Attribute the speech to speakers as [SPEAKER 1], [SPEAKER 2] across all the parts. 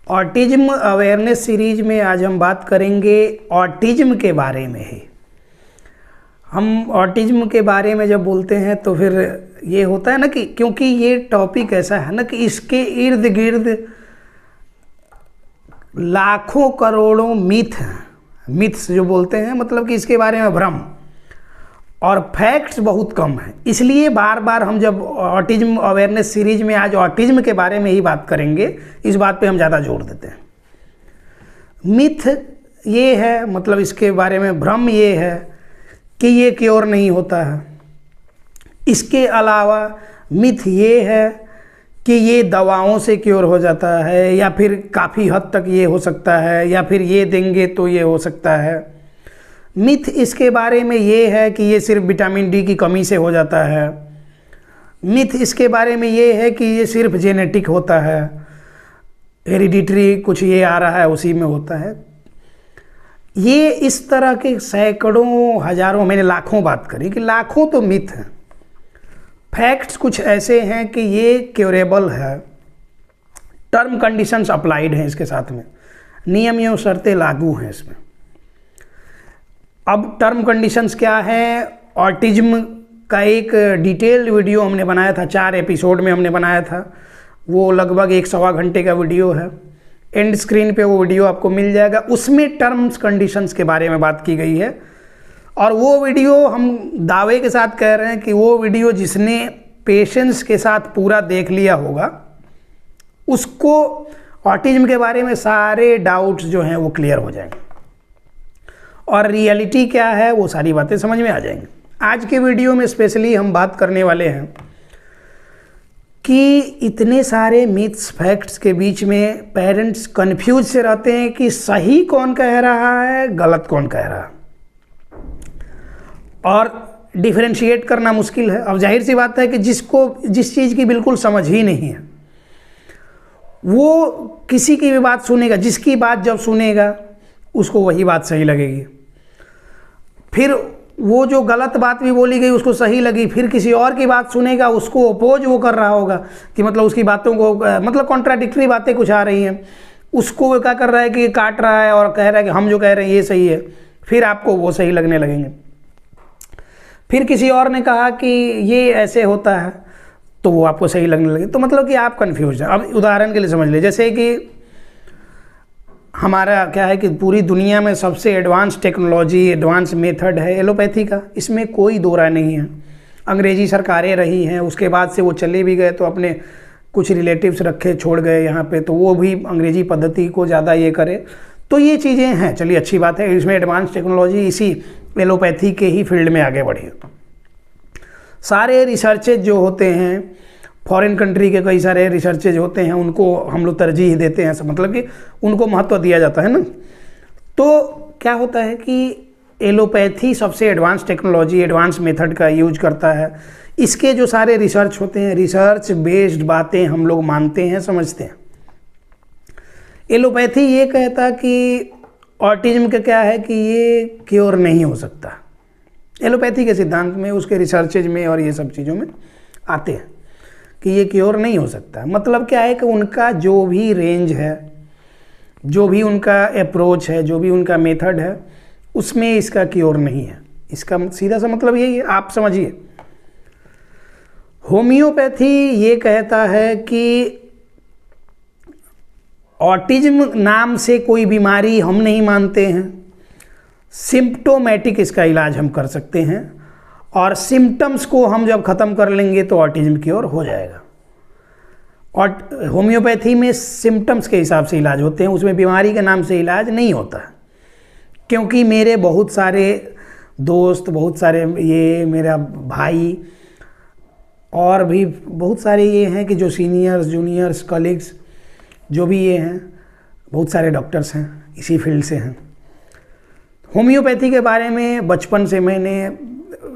[SPEAKER 1] Autism awareness series में आज हम बात करेंगे ऑटिज्म के बारे में ही। हम ऑटिज्म के बारे में जब बोलते हैं तो फिर ये होता है ना कि क्योंकि ये टॉपिक ऐसा है ना कि इसके इर्द गिर्द लाखों करोड़ों मिथ्स जो बोलते हैं, मतलब कि इसके बारे में भ्रम और फैक्ट्स बहुत कम हैं। इसलिए बार बार हम जब ऑटिज्म अवेयरनेस सीरीज में आज ऑटिज्म के बारे में ही बात करेंगे, इस बात पे हम ज़्यादा जोर देते हैं। मिथ ये है, मतलब इसके बारे में भ्रम ये है कि ये क्योर नहीं होता है। इसके अलावा मिथ ये है कि ये दवाओं से क्योर हो जाता है, या फिर काफ़ी हद तक ये हो सकता है, या फिर ये देंगे तो ये हो सकता है। मिथ इसके बारे में ये है कि ये सिर्फ विटामिन डी की कमी से हो जाता है। मिथ इसके बारे में ये है कि ये सिर्फ जेनेटिक होता है, हेरिडिटरी कुछ ये आ रहा है उसी में होता है। ये इस तरह के सैकड़ों हजारों, मैंने लाखों बात करी कि लाखों तो मिथ हैं। फैक्ट्स कुछ ऐसे हैं कि ये क्योरेबल है, टर्म कंडीशंस अप्लाइड हैं इसके साथ में, नियम एवं शर्तें लागू हैं इसमें। अब टर्म कंडीशंस क्या है, ऑटिज्म का एक डिटेल्ड वीडियो हमने बनाया था, 4 एपिसोड में हमने बनाया था। वो लगभग 1-1.25 घंटे का वीडियो है। एंड स्क्रीन पे वो वीडियो आपको मिल जाएगा। उसमें टर्म्स कंडीशंस के बारे में बात की गई है, और वो वीडियो हम दावे के साथ कह रहे हैं कि वो वीडियो जिसने पेशेंस के साथ पूरा देख लिया होगा, उसको ऑटिज्म के बारे में सारे डाउट्स जो हैं वो क्लियर हो जाएंगे, और रियलिटी क्या है वो सारी बातें समझ में आ जाएंगी। आज के वीडियो में स्पेशली हम बात करने वाले हैं कि इतने सारे मिथ्स फैक्ट्स के बीच में पेरेंट्स कंफ्यूज से रहते हैं कि सही कौन कह रहा है, गलत कौन कह रहा है, और डिफरेंशिएट करना मुश्किल है। अब जाहिर सी बात है कि जिस चीज़ की बिल्कुल समझ ही नहीं है वो किसी की भी बात सुनेगा, जिसकी बात जब सुनेगा उसको वही बात सही लगेगी। फिर वो जो गलत बात भी बोली गई उसको सही लगी, फिर किसी और की बात सुनेगा, उसको अपोज वो कर रहा होगा कि मतलब उसकी बातों को, मतलब कॉन्ट्राडिक्टरी बातें कुछ आ रही हैं, उसको वो क्या कर रहा है कि काट रहा है और कह रहा है कि हम जो कह रहे हैं ये सही है, फिर आपको वो सही लगने लगेंगे। फिर किसी और ने कहा कि ये ऐसे होता है तो वो आपको सही लगने लगे, तो मतलब कि आप कन्फ्यूज हैं। अब उदाहरण के लिए समझ लीजिए, जैसे कि हमारा क्या है कि पूरी दुनिया में सबसे एडवांस टेक्नोलॉजी, एडवांस मेथड है एलोपैथी का, इसमें कोई दो राय नहीं है। अंग्रेजी सरकारें रही हैं, उसके बाद से वो चले भी गए तो अपने कुछ रिलेटिव्स रखे छोड़ गए यहाँ पे, तो वो भी अंग्रेजी पद्धति को ज़्यादा ये करे, तो ये चीज़ें हैं। चलिए अच्छी बात है, इसमें एडवांस टेक्नोलॉजी इसी एलोपैथी के ही फील्ड में आगे बढ़ी। सारे रिसर्चेज जो होते हैं, फॉरेन कंट्री के कई सारे रिसर्चेज होते हैं, उनको हम लोग तरजीह देते हैं, मतलब कि उनको महत्व दिया जाता है ना। तो क्या होता है कि एलोपैथी सबसे एडवांस टेक्नोलॉजी, एडवांस मेथड का यूज करता है। इसके जो सारे रिसर्च होते हैं, रिसर्च बेस्ड बातें हम लोग मानते हैं, समझते हैं। एलोपैथी ये कहता कि ऑटिज्म का क्या है कि ये क्योर नहीं हो सकता। एलोपैथी के सिद्धांत में, उसके रिसर्चेज में और ये सब चीज़ों में आते हैं कि ये क्योर नहीं हो सकता। मतलब क्या है कि उनका जो भी रेंज है, जो भी उनका अप्रोच है, जो भी उनका मेथड है, उसमें इसका क्योर नहीं है। इसका सीधा सा मतलब यही है, आप समझिए। होम्योपैथी ये कहता है कि ऑटिज्म नाम से कोई बीमारी हम नहीं मानते हैं, सिम्प्टोमेटिक इसका इलाज हम कर सकते हैं, और सिम्टम्स को हम जब ख़त्म कर लेंगे तो ऑटिज्म क्योर हो जाएगा। और होम्योपैथी में सिम्टम्स के हिसाब से इलाज होते हैं, उसमें बीमारी के नाम से इलाज नहीं होता। क्योंकि मेरे बहुत सारे दोस्त, बहुत सारे ये मेरा भाई और भी बहुत सारे ये हैं कि जो सीनियर्स, जूनियर्स, कलीग्स जो भी ये हैं, बहुत सारे डॉक्टर्स हैं, इसी फील्ड से हैं। होम्योपैथी के बारे में बचपन से मैंने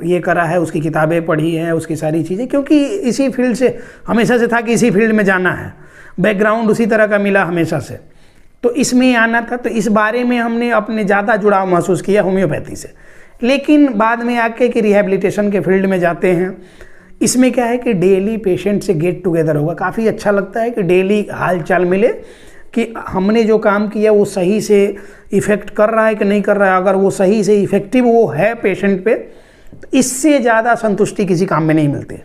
[SPEAKER 1] ये करा है, उसकी किताबें पढ़ी हैं, उसकी सारी चीज़ें, क्योंकि इसी फील्ड से हमेशा से था कि इसी फील्ड में जाना है, बैकग्राउंड उसी तरह का मिला हमेशा से, तो इसमें आना था। तो इस बारे में हमने अपने ज़्यादा जुड़ाव महसूस किया होम्योपैथी से। लेकिन बाद में आके कि रिहैबिलिटेशन के फील्ड में जाते हैं, इसमें क्या है कि डेली पेशेंट से गेट टुगेदर होगा, काफ़ी अच्छा लगता है कि डेली हाल चाल मिले कि हमने जो काम किया वो सही से इफ़ेक्ट कर रहा है कि नहीं कर रहा है। अगर वो सही से इफ़ेक्टिव वो है पेशेंट पे, तो इससे ज़्यादा संतुष्टि किसी काम में नहीं मिलती।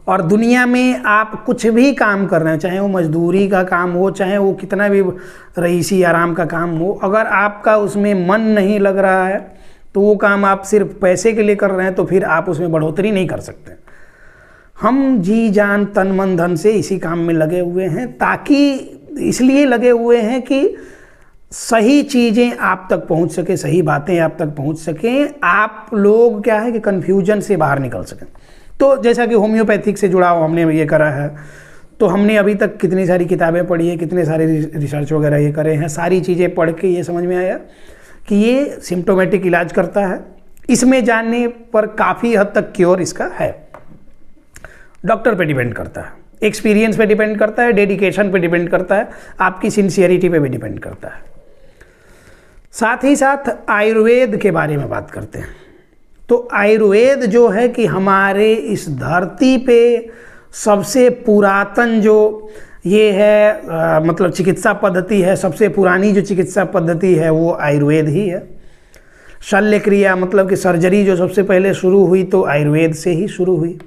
[SPEAKER 1] और दुनिया में आप कुछ भी काम कर रहे हैं, चाहे वो मजदूरी का काम हो, चाहे वो कितना भी रईसी आराम का काम हो, अगर आपका उसमें मन नहीं लग रहा है तो वो काम आप सिर्फ पैसे के लिए कर रहे हैं, तो फिर आप उसमें बढ़ोतरी नहीं कर सकते। हम जी जान तन मन धन से इसी काम में लगे हुए हैं, ताकि इसलिए लगे हुए हैं कि सही चीज़ें आप तक पहुंच सके, सही बातें आप तक पहुंच सकें, आप लोग क्या है कि कन्फ्यूजन से बाहर निकल सकें। तो जैसा कि होम्योपैथिक से जुड़ा हुआ हमने ये करा है, तो हमने अभी तक कितनी सारी किताबें पढ़ी है, कितने सारे रिसर्च वगैरह ये करे हैं, सारी चीज़ें पढ़ के ये समझ में आया कि ये सिम्टोमेटिक इलाज करता है। इसमें जानने पर काफ़ी हद तक क्योर इसका है। डॉक्टर पे डिपेंड करता है, एक्सपीरियंस पे डिपेंड करता है, डेडिकेशन पे डिपेंड करता है, आपकी सिंसियरिटी पे भी डिपेंड करता है। साथ ही साथ आयुर्वेद के बारे में बात करते हैं। तो आयुर्वेद जो है कि हमारे इस धरती पे सबसे पुरातन जो ये है मतलब चिकित्सा पद्धति है, सबसे पुरानी जो चिकित्सा पद्धति है वो आयुर्वेद ही है। शल्य क्रिया मतलब कि सर्जरी जो सबसे पहले शुरू हुई तो आयुर्वेद से ही शुरू हुई।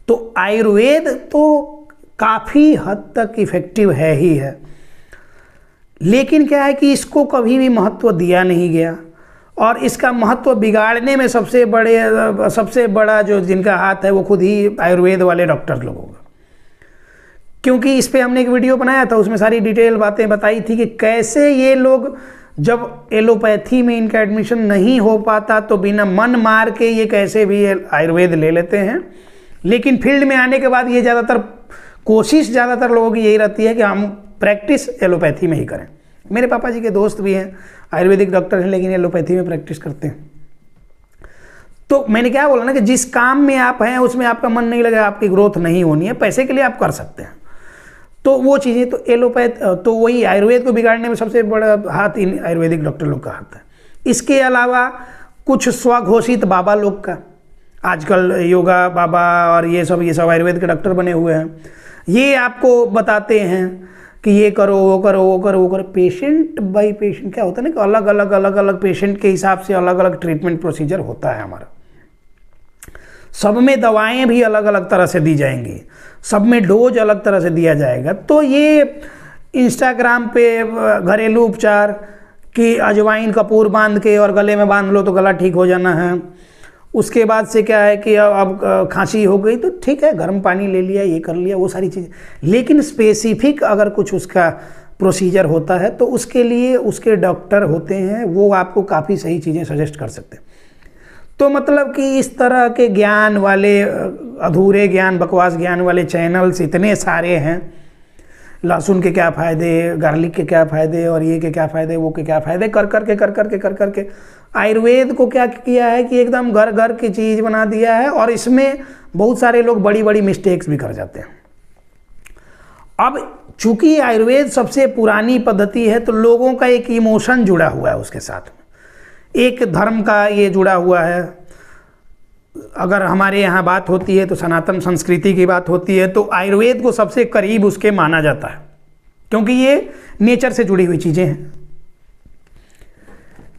[SPEAKER 1] तो आयुर्वेद तो काफ़ी हद तक इफ़ेक्टिव है ही है, लेकिन क्या है कि इसको कभी भी महत्व दिया नहीं गया, और इसका महत्व बिगाड़ने में सबसे बड़ा जो जिनका हाथ है वो खुद ही आयुर्वेद वाले डॉक्टर लोगों का। क्योंकि इस पे हमने एक वीडियो बनाया था, उसमें सारी डिटेल बातें बताई थी कि कैसे ये लोग जब एलोपैथी में इनका एडमिशन नहीं हो पाता तो बिना मन मार के ये कैसे भी आयुर्वेद ले लेते हैं। लेकिन फील्ड में आने के बाद ये कोशिश ज़्यादातर लोगों की यही रहती है कि हम प्रैक्टिस एलोपैथी में ही करें। मेरे पापा जी के दोस्त भी हैं आयुर्वेदिक डॉक्टर हैं, लेकिन एलोपैथी में प्रैक्टिस करते हैं। तो मैंने क्या बोला ना कि जिस काम में आप हैं उसमें आपका मन नहीं लगा, आपकी ग्रोथ नहीं होनी है, पैसे के लिए आप कर सकते हैं, तो वो चीज़ें तो तो वही आयुर्वेद को बिगाड़ने में सबसे बड़ा हाथ इन आयुर्वेदिक डॉक्टर लोग का हाथ है। इसके अलावा कुछ स्वघोषित बाबा लोग का, आजकल योगा बाबा और ये सब आयुर्वेद के डॉक्टर बने हुए हैं, ये आपको बताते हैं कि ये करो वो करो वो करो वो करो। पेशेंट बाई पेशेंट क्या होता है ना कि अलग अलग पेशेंट के हिसाब से अलग अलग ट्रीटमेंट प्रोसीजर होता है हमारा। सब में दवाएं भी अलग अलग तरह से दी जाएंगी, सब में डोज अलग तरह से दिया जाएगा। तो ये इंस्टाग्राम पे घरेलू उपचार कि अजवाइन कपूर बांध के और गले में बांध लो तो गला ठीक हो जाना है, उसके बाद से क्या है कि अब खांसी हो गई तो ठीक है गर्म पानी ले लिया, ये कर लिया, वो सारी चीज़ें। लेकिन स्पेसिफिक अगर कुछ उसका प्रोसीजर होता है तो उसके लिए उसके डॉक्टर होते हैं, वो आपको काफ़ी सही चीज़ें सजेस्ट कर सकते हैं। तो मतलब कि इस तरह के ज्ञान वाले अधूरे ज्ञान, बकवास ज्ञान वाले चैनल्स इतने सारे हैं। लहसुन के क्या फ़ायदे, गार्लिक के क्या फ़ायदे, और ये के क्या फ़ायदे, वो के क्या फ़ायदे, कर करके आयुर्वेद को क्या किया है कि एकदम घर घर की चीज़ बना दिया है। और इसमें बहुत सारे लोग बड़ी बड़ी मिस्टेक्स भी कर जाते हैं। अब चूंकि आयुर्वेद सबसे पुरानी पद्धति है तो लोगों का एक इमोशन जुड़ा हुआ है उसके साथ में, एक धर्म का ये जुड़ा हुआ है। अगर हमारे यहाँ बात होती है तो सनातन संस्कृति की बात होती है तो आयुर्वेद को सबसे करीब उसके माना जाता है, क्योंकि ये नेचर से जुड़ी हुई चीज़ें हैं।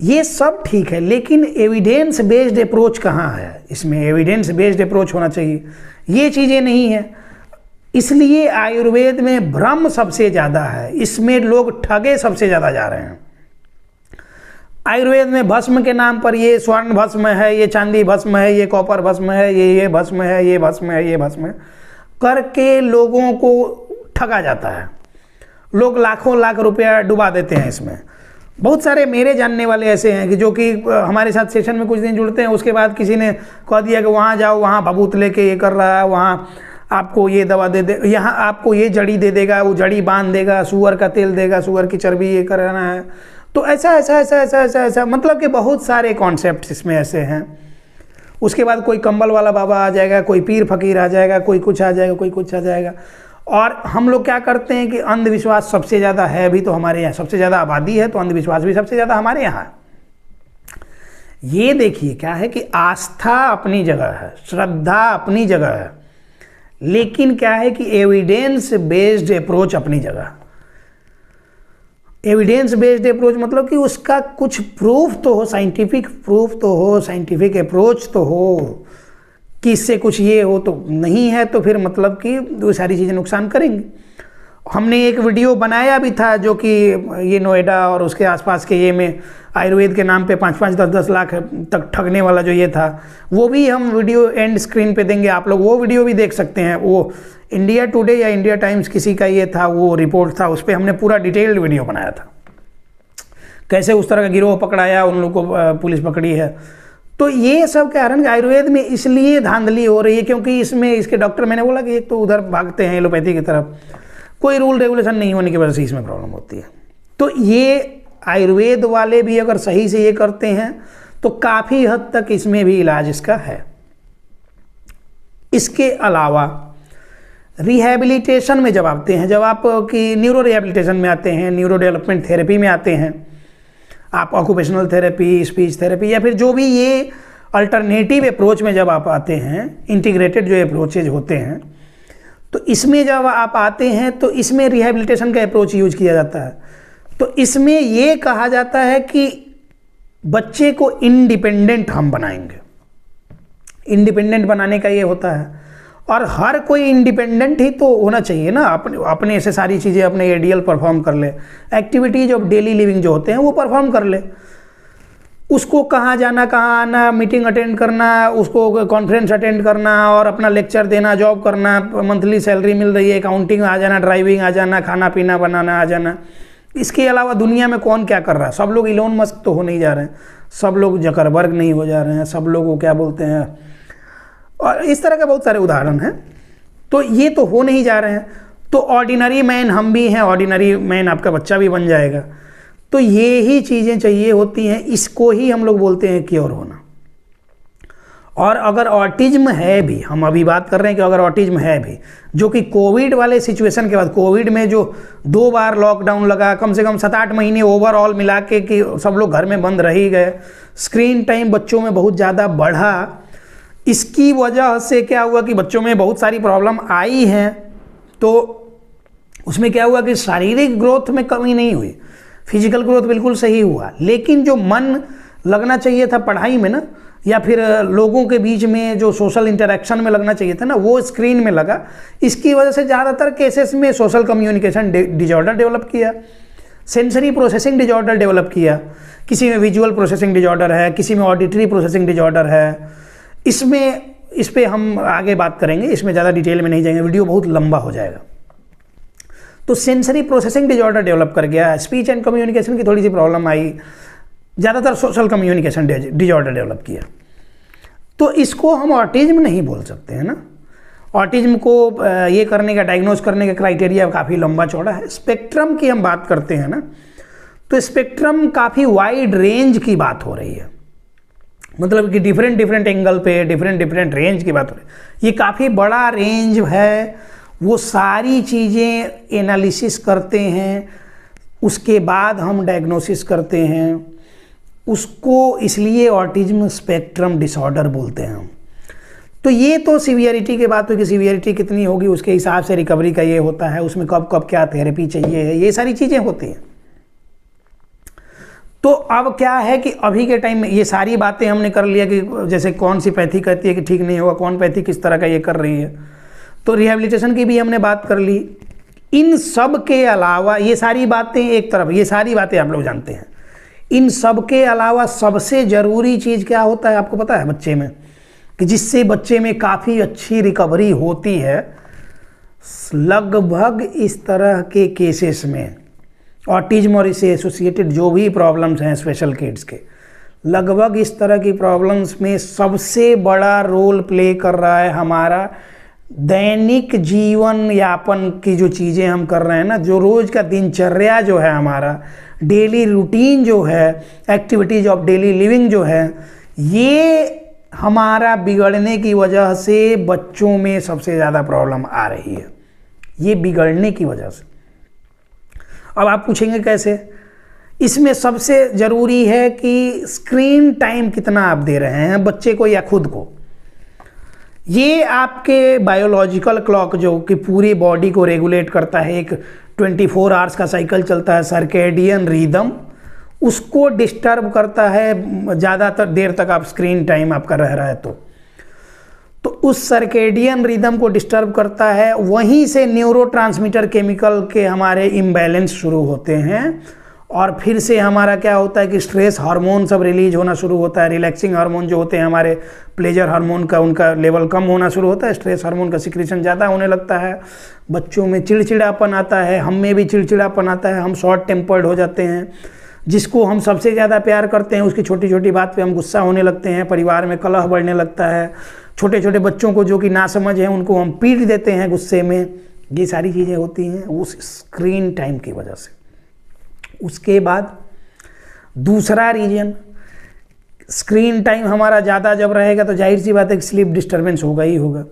[SPEAKER 1] ये सब ठीक है, लेकिन एविडेंस बेस्ड अप्रोच कहाँ है? इसमें एविडेंस बेस्ड अप्रोच होना चाहिए, ये चीज़ें नहीं है। इसलिए आयुर्वेद में भ्रम सबसे ज़्यादा है, इसमें लोग ठगे सबसे ज़्यादा जा रहे हैं। आयुर्वेद में भस्म के नाम पर ये स्वर्ण भस्म है, ये चांदी भस्म है, ये कॉपर भस्म है, ये भस्म है, ये भस्म है, ये भस्म है करके लोगों को ठगा जाता है। लोग लाखों लाख रुपया डुबा देते हैं इसमें। बहुत सारे मेरे जानने वाले ऐसे हैं कि जो कि हमारे साथ सेशन में कुछ दिन जुड़ते हैं, उसके बाद किसी ने कह दिया कि वहाँ जाओ, वहाँ भभूत लेके ये कर रहा है, वहाँ आपको ये दवा दे दे, यहाँ आपको ये जड़ी दे देगा, वो जड़ी बांध देगा, सुअर का तेल देगा, सुअर की चर्बी ये कराना है। तो ऐसा मतलब कि बहुत सारे कॉन्सेप्ट इसमें ऐसे हैं। उसके बाद कोई कंबल वाला बाबा आ जाएगा, कोई पीर फकीर आ जाएगा, कोई कुछ आ जाएगा, कोई कुछ आ जाएगा। और हम लोग क्या करते हैं कि अंधविश्वास सबसे ज़्यादा है भी तो हमारे यहाँ, सबसे ज़्यादा आबादी है तो अंधविश्वास भी सबसे ज़्यादा हमारे यहाँ है। ये देखिए क्या है कि आस्था अपनी जगह है, श्रद्धा अपनी जगह है, लेकिन क्या है कि एविडेंस बेस्ड अप्रोच अपनी जगह। एविडेंस बेस्ड अप्रोच मतलब कि उसका कुछ प्रूफ तो हो, साइंटिफिक प्रूफ तो हो, साइंटिफिक अप्रोच तो हो कि इससे कुछ ये हो। तो नहीं है तो फिर मतलब कि वो सारी चीज़ें नुकसान करेंगी। हमने एक वीडियो बनाया भी था जो कि ये नोएडा और उसके आसपास के ये में आयुर्वेद के नाम पे 5-5, 10-10 लाख तक ठगने वाला जो ये था, वो भी हम वीडियो एंड स्क्रीन पे देंगे, आप लोग वो वीडियो भी देख सकते हैं। वो इंडिया टुडे या इंडिया टाइम्स किसी का ये था, वो रिपोर्ट था, उस पर हमने पूरा डिटेल्ड वीडियो बनाया था, कैसे उस तरह का गिरोह पकड़ाया, उन लोगों को पुलिस पकड़ी है। तो ये सब कारण आयुर्वेद में इसलिए धांधली हो रही है क्योंकि इसमें इसके डॉक्टर, मैंने बोला कि एक तो उधर भागते हैं एलोपैथी की तरफ, कोई रूल रेगुलेशन नहीं होने की वजह से इसमें प्रॉब्लम होती है। तो ये आयुर्वेद वाले भी अगर सही से ये करते हैं तो काफ़ी हद तक इसमें भी इलाज इसका है। इसके अलावा रिहैबिलिटेशन में जब आते हैं, जब आप कि न्यूरो रिहैबिलिटेशन में आते हैं, न्यूरो डेवलपमेंट थेरेपी में आते हैं, आप ऑक्यूपेशनल थेरेपी, स्पीच थेरेपी या फिर जो भी ये अल्टरनेटिव अप्रोच में जब आप आते हैं, इंटीग्रेटेड जो अप्रोचेज होते हैं, तो इसमें जब आप आते हैं तो इसमें रिहैबिलिटेशन का अप्रोच यूज किया जाता है। तो इसमें ये कहा जाता है कि बच्चे को इंडिपेंडेंट हम बनाएंगे। इंडिपेंडेंट बनाने का ये होता है, और हर कोई इंडिपेंडेंट ही तो होना चाहिए ना, अपने से सारी चीज़ें अपने आइडियल परफॉर्म कर ले, एक्टिविटीज ऑफ डेली लिविंग जो होते हैं वो परफॉर्म कर ले। उसको कहाँ जाना, कहाँ आना, मीटिंग अटेंड करना, उसको कॉन्फ्रेंस अटेंड करना और अपना लेक्चर देना, जॉब करना, मंथली सैलरी मिल रही है, अकाउंटिंग आ जाना, ड्राइविंग आ जाना, खाना पीना बनाना आ जाना। इसके अलावा दुनिया में कौन क्या कर रहा है? सब लोग इलोन मस्क तो हो नहीं जा रहे हैं, सब लोग जकरबर्ग नहीं हो जा रहे हैं, सब लोग वो क्या बोलते हैं, और इस तरह के बहुत सारे उदाहरण हैं। तो ये तो हो नहीं जा रहे हैं। तो ऑर्डिनरी मैन हम भी हैं, ऑर्डिनरी मैन आपका बच्चा भी बन जाएगा। तो ये ही चीज़ें चाहिए होती हैं, इसको ही हम लोग बोलते हैं क्योर होना। और अगर ऑटिज्म है भी, हम अभी बात कर रहे हैं कि अगर ऑटिज्म है भी, जो कि कोविड वाले सिचुएशन के बाद, कोविड में जो 2 बार लॉकडाउन लगा, कम से कम 7-8 महीने ओवरऑल मिला के कि सब लोग घर में बंद रह ही गए, स्क्रीन टाइम बच्चों में बहुत ज़्यादा बढ़ा। इसकी वजह से क्या हुआ कि बच्चों में बहुत सारी प्रॉब्लम आई हैं। तो उसमें क्या हुआ कि शारीरिक ग्रोथ में कमी नहीं हुई, फिजिकल ग्रोथ बिल्कुल सही हुआ, लेकिन जो मन लगना चाहिए था पढ़ाई में ना, या फिर लोगों के बीच में जो सोशल इंटरेक्शन में लगना चाहिए था ना, वो स्क्रीन में लगा। इसकी वजह से ज़्यादातर केसेस में सोशल कम्युनिकेशन डिजॉर्डर डेवलप किया, सेंसरी प्रोसेसिंग डिजॉर्डर डेवलप किया, किसी में विजुअल प्रोसेसिंग डिजॉर्डर है, किसी में ऑडिटरी प्रोसेसिंग डिजॉर्डर है। इस पर हम आगे बात करेंगे, इसमें ज़्यादा डिटेल में नहीं जाएंगे, वीडियो बहुत लंबा हो जाएगा। तो सेंसरी प्रोसेसिंग डिजॉर्डर डेवलप कर गया, स्पीच एंड कम्युनिकेशन की थोड़ी सी प्रॉब्लम आई, ज़्यादातर सोशल कम्युनिकेशन डिजॉर्डर डेवलप किया। तो इसको हम ऑटिज्म नहीं बोल सकते हैं ना। ऑटिज्म को ये करने का, डायग्नोज करने का क्राइटेरिया काफ़ी लंबा चौड़ा है। स्पेक्ट्रम की हम बात करते हैं ना, तो स्पेक्ट्रम काफ़ी वाइड रेंज की बात हो रही है, मतलब कि डिफरेंट एंगल पे डिफरेंट रेंज की बात हो रही है। ये काफ़ी बड़ा रेंज है, वो सारी चीज़ें एनालिसिस करते हैं, उसके बाद हम डायग्नोसिस करते हैं उसको, इसलिए ऑटिज्म स्पेक्ट्रम डिसऑर्डर बोलते हैं हम। तो ये तो सीवियरिटी की बात हुई कि सीवियरिटी कितनी होगी उसके हिसाब से रिकवरी का ये होता है, उसमें कब कब क्या थेरेपी चाहिए है, ये सारी चीज़ें होती हैं। तो अब क्या है कि अभी के टाइम में ये सारी बातें हमने कर लिया कि जैसे कौन सी पैथी कहती है कि ठीक नहीं होगा, कौन पैथी किस तरह का ये कर रही है, तो रिहैबिलिटेशन की भी हमने बात कर ली। इन सब के अलावा ये सारी बातें एक तरफ, ये सारी बातें आप लोग जानते हैं। इन सब के अलावा सबसे ज़रूरी चीज़ क्या होता है आपको पता है बच्चे में, कि जिससे बच्चे में काफ़ी अच्छी रिकवरी होती है? लगभग इस तरह के केसेस में, ऑटिज्म और इससे एसोसिएटेड जो भी प्रॉब्लम्स हैं स्पेशल किड्स के, लगभग इस तरह की प्रॉब्लम्स में सबसे बड़ा रोल प्ले कर रहा है हमारा दैनिक जीवन यापन की जो चीज़ें हम कर रहे हैं ना, जो रोज़ का दिनचर्या जो है हमारा, डेली रूटीन जो है, एक्टिविटीज ऑफ डेली लिविंग जो है, ये हमारा बिगड़ने की वजह से बच्चों में सबसे ज़्यादा प्रॉब्लम आ रही है, ये बिगड़ने की वजह से। अब आप पूछेंगे कैसे? इसमें सबसे ज़रूरी है कि स्क्रीन टाइम कितना आप दे रहे हैं बच्चे को या खुद को। ये आपके बायोलॉजिकल क्लॉक जो कि पूरी बॉडी को रेगुलेट करता है, एक 24 आवर्स का साइकिल चलता है, सर्केडियन रिदम, उसको डिस्टर्ब करता है ज़्यादातर देर तक आप स्क्रीन टाइम आपका रह रहा है तो उस सर्केडियन रिदम को डिस्टर्ब करता है। वहीं से न्यूरोट्रांसमीटर केमिकल के हमारे इम्बैलेंस शुरू होते हैं और फिर से हमारा क्या होता है कि स्ट्रेस हार्मोन सब रिलीज होना शुरू होता है। रिलैक्सिंग हार्मोन जो होते हैं हमारे, प्लेजर हार्मोन का उनका लेवल कम होना शुरू होता है, स्ट्रेस हार्मोन का सिक्रीशन ज़्यादा होने लगता है। बच्चों में चिड़चिड़ापन आता है, हम में भी चिड़चिड़ापन आता है, हम शॉर्ट टेम्पर्ड हो जाते हैं। जिसको हम सबसे ज़्यादा प्यार करते हैं उसकी छोटी छोटी बात पे हम गुस्सा होने लगते हैं, परिवार में कलह बढ़ने लगता है। छोटे छोटे बच्चों को जो कि नासमझ हैं उनको हम पीट देते हैं गुस्से में। ये सारी चीज़ें होती हैं उस स्क्रीन टाइम की वजह से। उसके बाद दूसरा रीजन, स्क्रीन टाइम हमारा ज़्यादा जब रहेगा तो जाहिर सी बात है कि स्लीप डिस्टर्बेंस होगा ही होगा।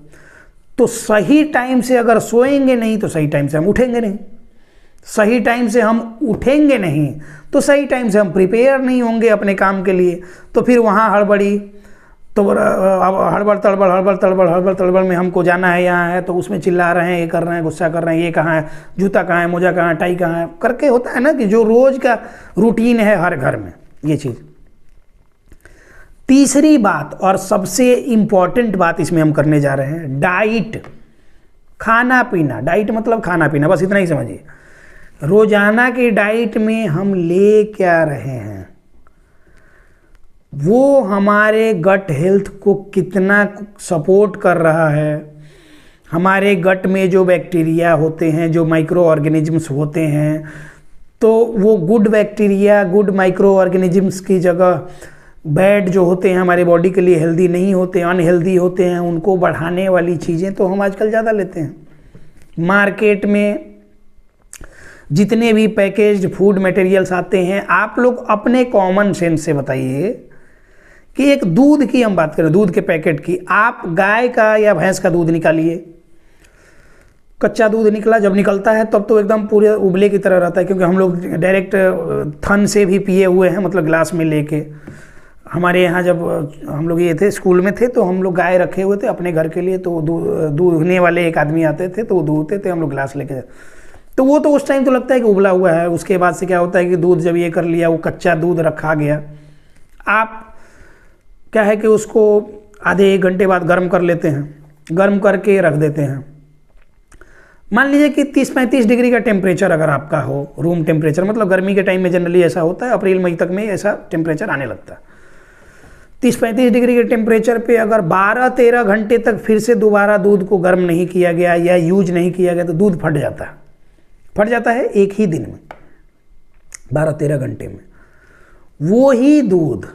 [SPEAKER 1] तो सही टाइम से अगर सोएंगे नहीं तो सही टाइम से हम उठेंगे नहीं, सही टाइम से हम उठेंगे नहीं तो सही टाइम से हम प्रिपेयर नहीं होंगे अपने काम के लिए। तो फिर वहाँ हड़बड़ी, तो हड़बड़ तड़बड़ में हमको जाना है, यहाँ है तो उसमें चिल्ला रहे हैं, ये कर रहे हैं, गुस्सा कर रहे हैं, ये कहाँ है, जूता कहाँ है, मोजा कहाँ है, टाई कहाँ है, करके होता है ना कि जो रोज़ का रूटीन है हर घर में ये चीज़। तीसरी बात और सबसे इम्पॉर्टेंट बात इसमें हम करने जा रहे हैं, डाइट, खाना पीना। डाइट मतलब खाना पीना, बस इतना ही समझिए। रोजाना की डाइट में हम ले क्या रहे हैं, वो हमारे गट हेल्थ को कितना सपोर्ट कर रहा है। हमारे गट में जो बैक्टीरिया होते हैं, जो माइक्रो ऑर्गेनिजम्स होते हैं, तो वो good bacteria, good micro organisms की जगह बैड जो होते हैं हमारे बॉडी के लिए हेल्दी नहीं होते, अनहेल्दी होते हैं, उनको बढ़ाने वाली चीज़ें तो हम आजकल ज़्यादा लेते हैं। मार्केट में जितने भी पैकेज्ड फूड मटेरियल्स आते हैं, आप लोग अपने कॉमन सेंस से बताइए कि एक दूध की हम बात करें, दूध के पैकेट की, आप गाय का या भैंस का दूध निकालिए, कच्चा दूध निकला, जब निकलता है तब तो एकदम पूरे उबले की तरह रहता है, क्योंकि हम लोग डायरेक्ट थन से भी पिए हुए हैं, मतलब ग्लास में लेके। हमारे यहाँ जब हम लोग ये थे स्कूल में थे तो हम लोग गाय रखे हुए थे अपने घर के लिए, तो दूधने वाले एक आदमी आते थे तो वो दूधते थे, हम लोग ग्लास लेके, तो वो तो उस टाइम तो लगता है कि उबला हुआ है। उसके बाद से क्या होता है कि दूध जब ये कर लिया, वो कच्चा दूध रखा गया, आप क्या है कि उसको आधे एक घंटे बाद गर्म कर लेते हैं, गर्म करके रख देते हैं। मान लीजिए कि 30-35 डिग्री का टेम्परेचर अगर आपका हो, रूम टेम्परेचर, मतलब गर्मी के टाइम में जनरली ऐसा होता है, अप्रैल मई तक में ऐसा टेम्परेचर आने लगता है। 30-35 डिग्री के टेम्परेचर पे अगर 12-13 घंटे तक फिर से दोबारा दूध को गर्म नहीं किया गया या यूज नहीं किया गया तो दूध फट जाता है, फट जाता है एक ही दिन में, 12-13 घंटे में। वो ही दूध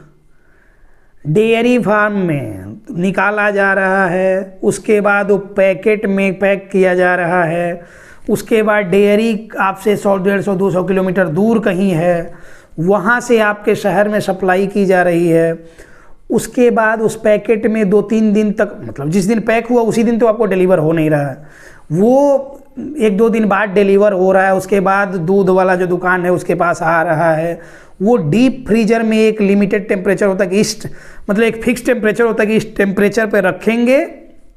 [SPEAKER 1] डेयरी फार्म में निकाला जा रहा है, उसके बाद वो पैकेट में पैक किया जा रहा है, उसके बाद डेयरी आपसे 100-150-200 किलोमीटर दूर कहीं है, वहाँ से आपके शहर में सप्लाई की जा रही है। उसके बाद उस पैकेट में 2-3 दिन तक, मतलब जिस दिन पैक हुआ उसी दिन तो आपको डिलीवर हो नहीं रहा है, वो 1-2 दिन बाद डिलीवर हो रहा है। उसके बाद दूध वाला जो दुकान है उसके पास आ रहा है, वो डीप फ्रीजर में एक लिमिटेड टेम्परेचर होता है कि इस, मतलब एक फिक्स टेम्परेचर होता है कि इस टेम्परेचर पे रखेंगे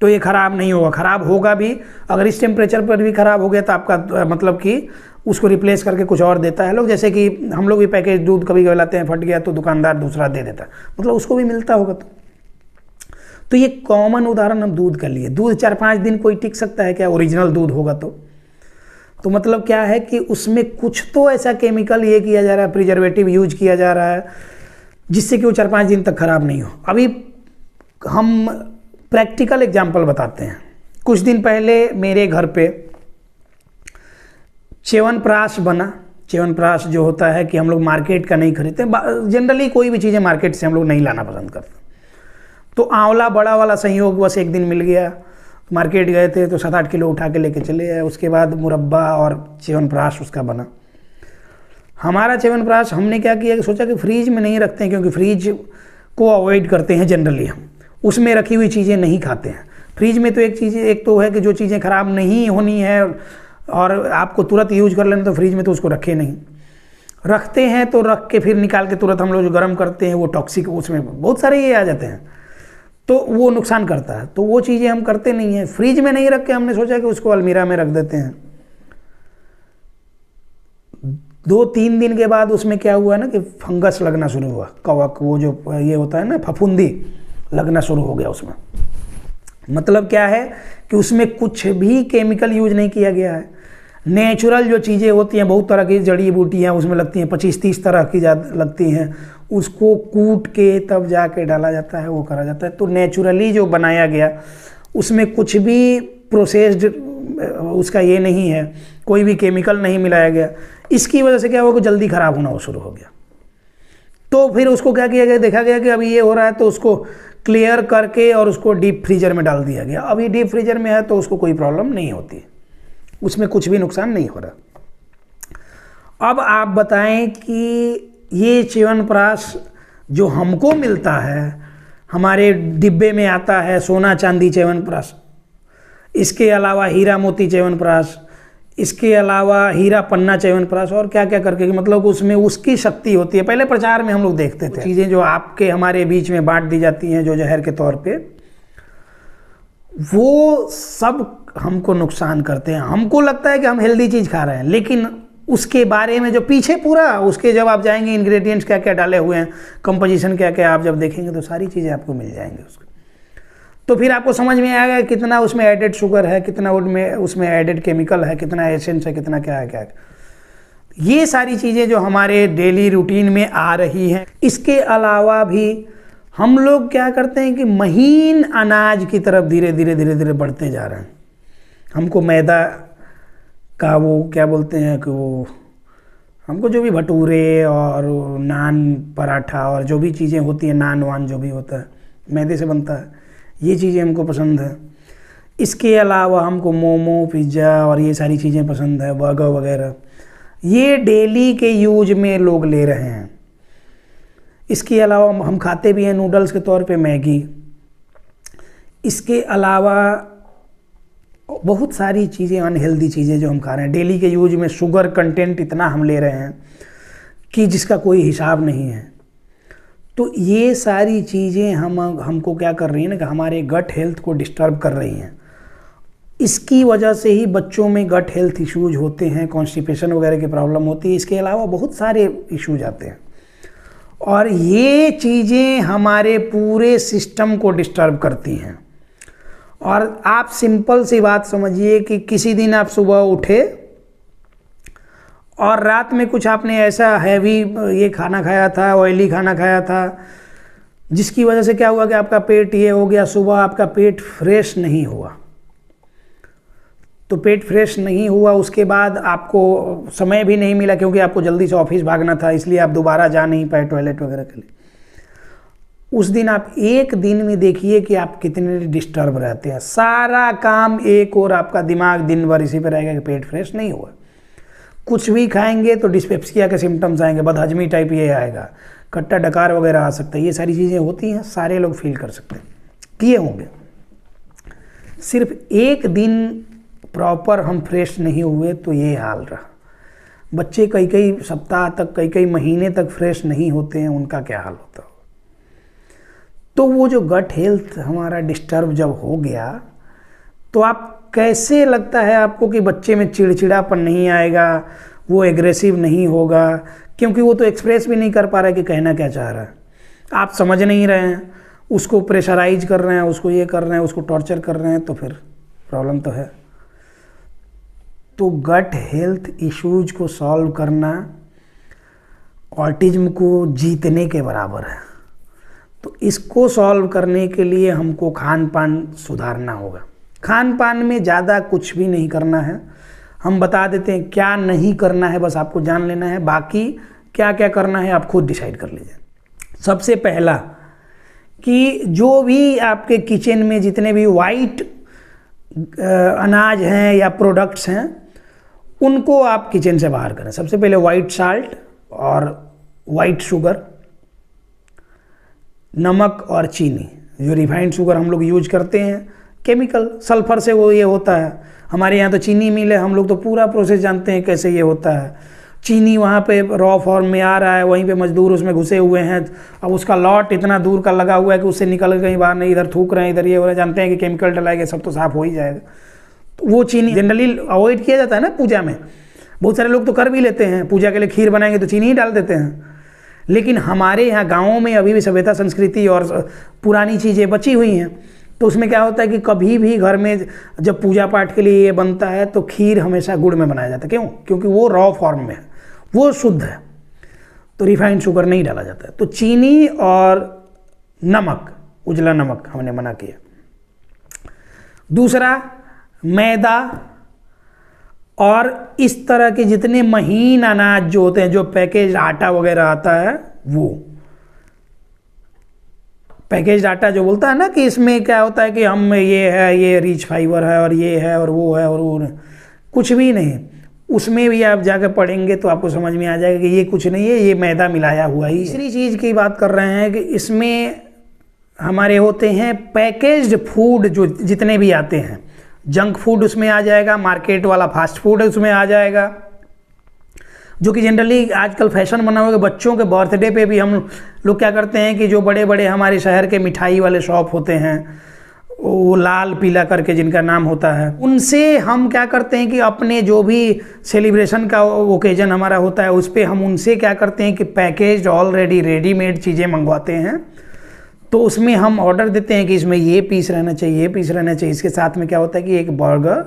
[SPEAKER 1] तो ये ख़राब नहीं होगा। ख़राब होगा भी, अगर इस टेम्परेचर पर भी ख़राब हो गया तो आपका मतलब कि उसको रिप्लेस करके कुछ और देता है लोग। जैसे कि हम लोग भी पैकेज दूध कभी कभी लाते हैं, फट गया तो दुकानदार दूसरा दे देता है, मतलब उसको भी मिलता होगा। तो ये कॉमन उदाहरण हम दूध का लिए। दूध 4-5 दिन कोई टिक सकता है क्या, ओरिजिनल दूध होगा तो मतलब क्या है कि उसमें कुछ तो ऐसा केमिकल ये किया जा रहा है, प्रिजर्वेटिव यूज किया जा रहा है, जिससे कि वो 4-5 दिन तक ख़राब नहीं हो। अभी हम प्रैक्टिकल एग्जाम्पल बताते हैं। कुछ दिन पहले मेरे घर पे च्यवनप्राश बना। च्यवनप्राश जो होता है कि हम लोग मार्केट का नहीं खरीदते, जनरली कोई भी चीज़ें मार्केट से हम लोग नहीं लाना पसंद करते। तो आंवला बड़ा वाला संयोग बस एक दिन मिल गया, मार्केट गए थे तो 7-8 किलो उठा के लेके चले आए। उसके बाद मुरब्बा और च्यवनप्राश उसका बना। हमारा च्यवनप्राश हमने क्या किया कि सोचा कि फ्रीज में नहीं रखते हैं, क्योंकि फ्रीज को अवॉइड करते हैं जनरली, हम उसमें रखी हुई चीज़ें नहीं खाते हैं। फ्रीज में तो एक तो है कि जो चीज़ें ख़राब नहीं होनी है और आपको तुरंत यूज कर लेना, तो फ्रीज में तो उसको रखे नहीं। रखते हैं तो रख के फिर निकाल के तुरंत हम लोग जो गर्म करते हैं वो टॉक्सिक, उसमें बहुत सारे ये आ जाते हैं। तो वो नुकसान करता है। तो वो चीज़ें हम करते नहीं हैं। फ्रिज में नहीं रख के हमने सोचा कि उसको अलमीरा में रख देते हैं। 2-3 दिन के बाद उसमें क्या हुआ ना कि फंगस लगना शुरू हुआ, कवक, वो जो ये होता है ना फफूंदी लगना शुरू हो गया उसमें। मतलब क्या है कि उसमें कुछ भी केमिकल यूज नहीं किया गया है। नेचुरल जो चीज़ें होती हैं, बहुत तरह की जड़ी बूटियाँ उसमें लगती हैं, 25-30 तरह की लगती हैं, उसको कूट के तब जाके डाला जाता है, वो करा जाता है। तो नेचुरली जो बनाया गया उसमें कुछ भी प्रोसेस्ड उसका ये नहीं है, कोई भी केमिकल नहीं मिलाया गया। इसकी वजह से क्या हुआ कि जल्दी ख़राब होना शुरू हो गया। तो फिर उसको क्या किया गया, देखा गया कि अभी ये हो रहा है तो उसको क्लियर करके और उसको डीप फ्रीजर में डाल दिया गया। अभी डीप फ्रीजर में है तो उसको कोई प्रॉब्लम नहीं होती, उसमें कुछ भी नुकसान नहीं हो रहा। अब आप बताएं कि ये च्यवनप्राश जो हमको मिलता है, हमारे डिब्बे में आता है सोना चांदी च्यवनप्राश, इसके अलावा हीरा मोती च्यवनप्राश, इसके अलावा हीरा पन्ना च्यवनप्राश और क्या क्या करके, मतलब उसमें उसकी शक्ति होती है। पहले प्रचार में हम लोग देखते थे चीज़ें जो आपके हमारे बीच में बांट दी जाती हैं जो जहर के तौर पे, वो सब हमको नुकसान करते हैं। हमको लगता है कि हम हेल्दी चीज़ खा रहे हैं, लेकिन उसके बारे में जो पीछे पूरा उसके जब आप जाएंगे इंग्रेडिएंट्स क्या क्या डाले हुए हैं, कंपोजिशन क्या क्या, आप जब देखेंगे तो सारी चीज़ें आपको मिल जाएंगी उसको। तो फिर आपको समझ में आएगा कितना उसमें एडेड शुगर है, कितना उसमें एडेड केमिकल है, कितना एसेंस है, कितना क्या है क्या है। ये सारी चीज़ें जो हमारे डेली रूटीन में आ रही हैं। इसके अलावा भी हम लोग क्या करते हैं कि महीन अनाज की तरफ धीरे धीरे बढ़ते जा रहे हैं। हमको मैदा का वो क्या बोलते हैं कि वो हमको जो भी भटूरे और नान पराठा और जो भी चीज़ें होती हैं, नान वान जो भी होता है मैदे से बनता है, ये चीज़ें हमको पसंद है। इसके अलावा हमको मोमो, पिज़्ज़ा और ये सारी चीज़ें पसंद है, बर्गर वगैरह, ये डेली के यूज में लोग ले रहे हैं। इसके अलावा हम खाते भी हैं नूडल्स के तौर पे मैगी। इसके अलावा बहुत सारी चीज़ें, अनहेल्दी चीज़ें जो हम खा रहे हैं डेली के यूज में, शुगर कंटेंट इतना हम ले रहे हैं कि जिसका कोई हिसाब नहीं है। तो ये सारी चीज़ें हमको क्या कर रही हैं ना कि हमारे गट हेल्थ को डिस्टर्ब कर रही हैं। इसकी वजह से ही बच्चों में गट हेल्थ इश्यूज होते हैं, कॉन्स्टिपेशन वगैरह की प्रॉब्लम होती है। इसके अलावा बहुत सारे इश्यूज आते हैं और ये चीज़ें हमारे पूरे सिस्टम को डिस्टर्ब करती हैं। और आप सिंपल सी बात समझिए कि किसी दिन आप सुबह उठे और रात में कुछ आपने ऐसा हैवी ये खाना खाया था, ऑयली खाना खाया था, जिसकी वजह से क्या हुआ कि आपका पेट ये हो गया, सुबह आपका पेट फ्रेश नहीं हुआ। तो पेट फ्रेश नहीं हुआ, उसके बाद आपको समय भी नहीं मिला क्योंकि आपको जल्दी से ऑफिस भागना था, इसलिए आप दोबारा जा नहीं पाए टॉयलेट वगैरह के लिए। उस दिन आप एक दिन में देखिए कि आप कितने डिस्टर्ब रहते हैं। सारा काम एक और आपका दिमाग दिन भर इसी पे रहेगा कि पेट फ्रेश नहीं हुआ। कुछ भी खाएंगे तो डिस्पेप्सिया के सिम्टम्स आएंगे, बदहजमी टाइप ये आएगा, कट्टा डकार वगैरह आ सकता है। ये सारी चीज़ें होती हैं, सारे लोग फील कर सकते हैं, किए होंगे। सिर्फ एक दिन प्रॉपर हम फ्रेश नहीं हुए तो ये हाल रहा। बच्चे कई सप्ताह तक, कई महीने तक फ्रेश नहीं होते हैं, उनका क्या हाल होता है। तो वो जो गट हेल्थ हमारा डिस्टर्ब जब हो गया तो आप कैसे लगता है आपको कि बच्चे में चिड़चिड़ापन नहीं आएगा, वो एग्रेसिव नहीं होगा, क्योंकि वो तो एक्सप्रेस भी नहीं कर पा रहा है कि कहना क्या चाह रहा है। आप समझ नहीं रहे हैं, उसको प्रेशराइज कर रहे हैं, उसको ये कर रहे हैं, उसको टॉर्चर कर रहे हैं, तो फिर प्रॉब्लम तो है। तो गट हेल्थ इश्यूज को सॉल्व करना ऑटिज्म को जीतने के बराबर है। तो इसको सॉल्व करने के लिए हमको खान पान सुधारना होगा। खान पान में ज़्यादा कुछ भी नहीं करना है, हम बता देते हैं क्या नहीं करना है, बस आपको जान लेना है। बाकी क्या क्या करना है आप खुद डिसाइड कर लीजिए। सबसे पहला कि जो भी आपके किचन में जितने भी वाइट अनाज हैं या प्रोडक्ट्स हैं, उनको आप किचन से बाहर करें। सबसे पहले वाइट साल्ट और वाइट शुगर, नमक और चीनी। जो रिफाइंड शुगर हम लोग यूज करते हैं, केमिकल सल्फर से वो ये होता है। हमारे यहाँ तो चीनी मिल है, हम लोग तो पूरा प्रोसेस जानते हैं कैसे ये होता है। चीनी वहाँ पे रॉ फॉर्म में आ रहा है, वहीं पे मजदूर उसमें घुसे हुए हैं। अब उसका लॉट इतना दूर का लगा हुआ है कि उससे निकल कहीं बाहर नहीं, इधर थूक रहे हैं, इधर ये हो रहा है, जानते हैं कि केमिकल डलाएगा सब तो साफ हो ही जाएगा। तो वो चीनी जनरली अवॉइड किया जाता है ना पूजा में। बहुत सारे लोग तो कर भी लेते हैं, पूजा के लिए खीर बनाएंगे तो चीनी ही डाल देते हैं। लेकिन हमारे यहाँ गाँवों में अभी भी सभ्यता संस्कृति और पुरानी चीज़ें बची हुई हैं। तो उसमें क्या होता है कि कभी भी घर में जब पूजा पाठ के लिए ये बनता है तो खीर हमेशा गुड़ में बनाया जाता है। क्यों? क्योंकि वो रॉ फॉर्म में है, वो शुद्ध है, तो रिफाइंड शुगर नहीं डाला जाता है। तो चीनी और नमक, उजला नमक हमने मना किया। दूसरा, मैदा और इस तरह के जितने महीन अनाज जो होते हैं, जो पैकेज आटा वगैरह आता है, वो पैकेज आटा जो बोलता है ना कि इसमें क्या होता है कि हम ये है, ये रिच फाइबर है और ये है और वो है और वो है, कुछ भी नहीं। उसमें भी आप जाकर पढ़ेंगे तो आपको समझ में आ जाएगा कि ये कुछ नहीं है, ये मैदा मिलाया हुआ ही। तीसरी चीज़ की बात कर रहे हैं कि इसमें हमारे होते हैं पैकेज्ड फूड, जो जितने भी आते हैं, जंक फूड उसमें आ जाएगा, मार्केट वाला फास्ट फूड उसमें आ जाएगा, जो कि जनरली आजकल फैशन बना हुआ है। बच्चों के बर्थडे पे भी हम लोग क्या करते हैं कि जो बड़े बड़े हमारे शहर के मिठाई वाले शॉप होते हैं, वो लाल पीला करके जिनका नाम होता है, उनसे हम क्या करते हैं कि अपने जो भी सेलिब्रेशन का ओकेजन हमारा होता है उस पर हम उनसे क्या करते हैं कि पैकेज्ड ऑलरेडी रेडीमेड चीज़ें मंगवाते हैं। तो उसमें हम ऑर्डर देते हैं कि इसमें ये पीस रहना चाहिए, ये पीस रहना चाहिए। इसके साथ में क्या होता है कि एक बर्गर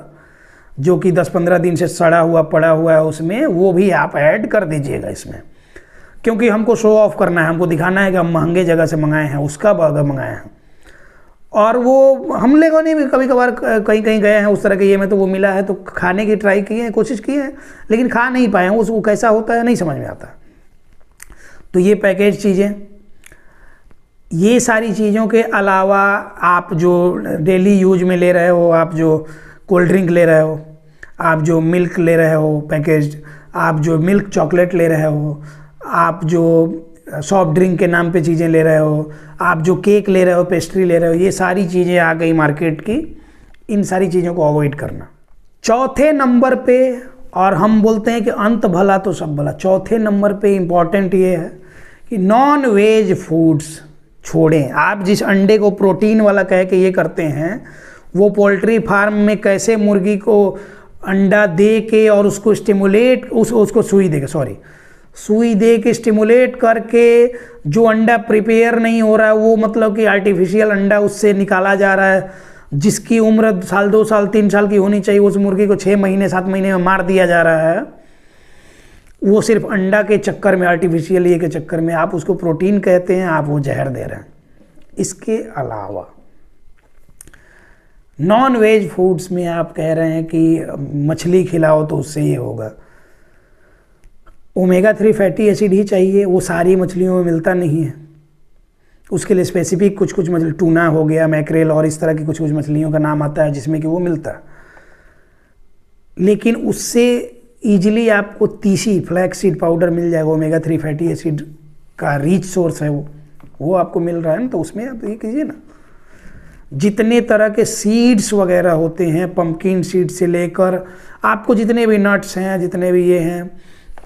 [SPEAKER 1] जो कि 10-15 दिन से सड़ा हुआ पड़ा हुआ है उसमें, वो भी आप ऐड कर दीजिएगा इसमें, क्योंकि हमको शो ऑफ करना है, हमको दिखाना है कि हम महंगे जगह से मंगाए हैं, उसका बर्गर मंगाए हैं। और वो हम लोगों ने भी कभी कभार कहीं कहीं गए हैं उस तरह के ये में, तो वो मिला है तो खाने की ट्राई की है, कोशिश की है, लेकिन खा नहीं पाए हैं। वो कैसा होता है नहीं समझ में आता। तो ये पैकेज चीज़ें, ये सारी चीज़ों के अलावा आप जो डेली यूज में ले रहे हो, आप जो कोल्ड ड्रिंक ले रहे हो, आप जो मिल्क ले रहे हो पैकेज्ड, आप जो मिल्क चॉकलेट ले रहे हो, आप जो सॉफ्ट ड्रिंक के नाम पे चीज़ें ले रहे हो, आप जो केक ले रहे हो, पेस्ट्री ले रहे हो, ये सारी चीज़ें आ गई मार्केट की। इन सारी चीज़ों को अवॉइड करना। चौथे नंबर पे, और हम बोलते हैं कि अंत भला तो सब भला, चौथे नंबर पे इम्पॉर्टेंट ये है कि नॉन वेज फूड्स छोड़ें। आप जिस अंडे को प्रोटीन वाला कह के ये करते हैं, वो पोल्ट्री फार्म में कैसे मुर्गी को अंडा दे के और उसको स्टिमुलेट, उसको सुई दे के स्टिमुलेट करके जो अंडा प्रिपेयर नहीं हो रहा है, वो मतलब कि आर्टिफिशियल अंडा उससे निकाला जा रहा है, जिसकी उम्र 1 साल 2 साल 3 साल की होनी चाहिए, उस मुर्गी को 6 महीने 7 महीने में मार दिया जा रहा है। वो सिर्फ अंडा के चक्कर में, आर्टिफिशियल ये के चक्कर में, आप उसको प्रोटीन कहते हैं, आप वो जहर दे रहे हैं। इसके अलावा नॉन वेज फूड्स में आप कह रहे हैं कि मछली खिलाओ तो उससे ये होगा। ओमेगा 3 फैटी एसिड ही चाहिए, वो सारी मछलियों में मिलता नहीं है। उसके लिए स्पेसिफिक कुछ मछली, टूना हो गया, मैक्रेल और इस तरह की कुछ मछलियों का नाम आता है जिसमें कि वो मिलता है। लेकिन उससे ईजिली आपको तीसी फ्लैक्स सीड पाउडर मिल जाएगा, ओमेगा 3 फैटी एसिड का रिच सोर्स है वो आपको मिल रहा है ना। तो उसमें आप ये कीजिए ना, जितने तरह के सीड्स वगैरह होते हैं, पंपकिन सीड से लेकर आपको जितने भी नट्स हैं, जितने भी ये हैं,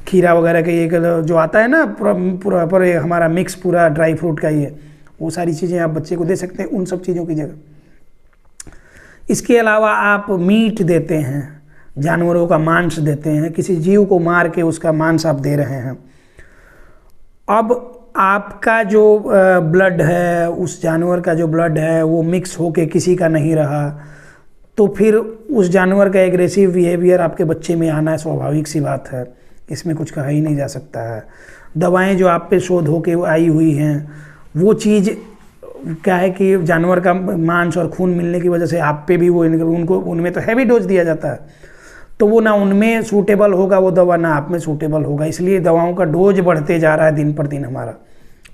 [SPEAKER 1] खीरा वगैरह के ये जो आता है ना पूरा पर हमारा मिक्स पूरा ड्राई फ्रूट का, ये वो सारी चीज़ें आप बच्चे को दे सकते हैं उन सब चीज़ों की जगह। इसके अलावा आप मीट देते हैं, जानवरों का मांस देते हैं, किसी जीव को मार के उसका मांस आप दे रहे हैं। अब आपका जो ब्लड है, उस जानवर का जो ब्लड है वो मिक्स होके किसी का नहीं रहा, तो फिर उस जानवर का एग्रेसिव बिहेवियर आपके बच्चे में आना स्वाभाविक सी बात है, इसमें कुछ कहा ही नहीं जा सकता है। दवाएं जो आप पे शोध होके आई हुई हैं, वो चीज़ क्या है कि जानवर का मांस और खून मिलने की वजह से आप पे भी वो उनको उनमें तो हैवी डोज दिया जाता है, तो वो ना उनमें सूटेबल होगा वो दवा, ना आप में सूटेबल होगा। इसलिए दवाओं का डोज बढ़ते जा रहा है दिन पर दिन हमारा,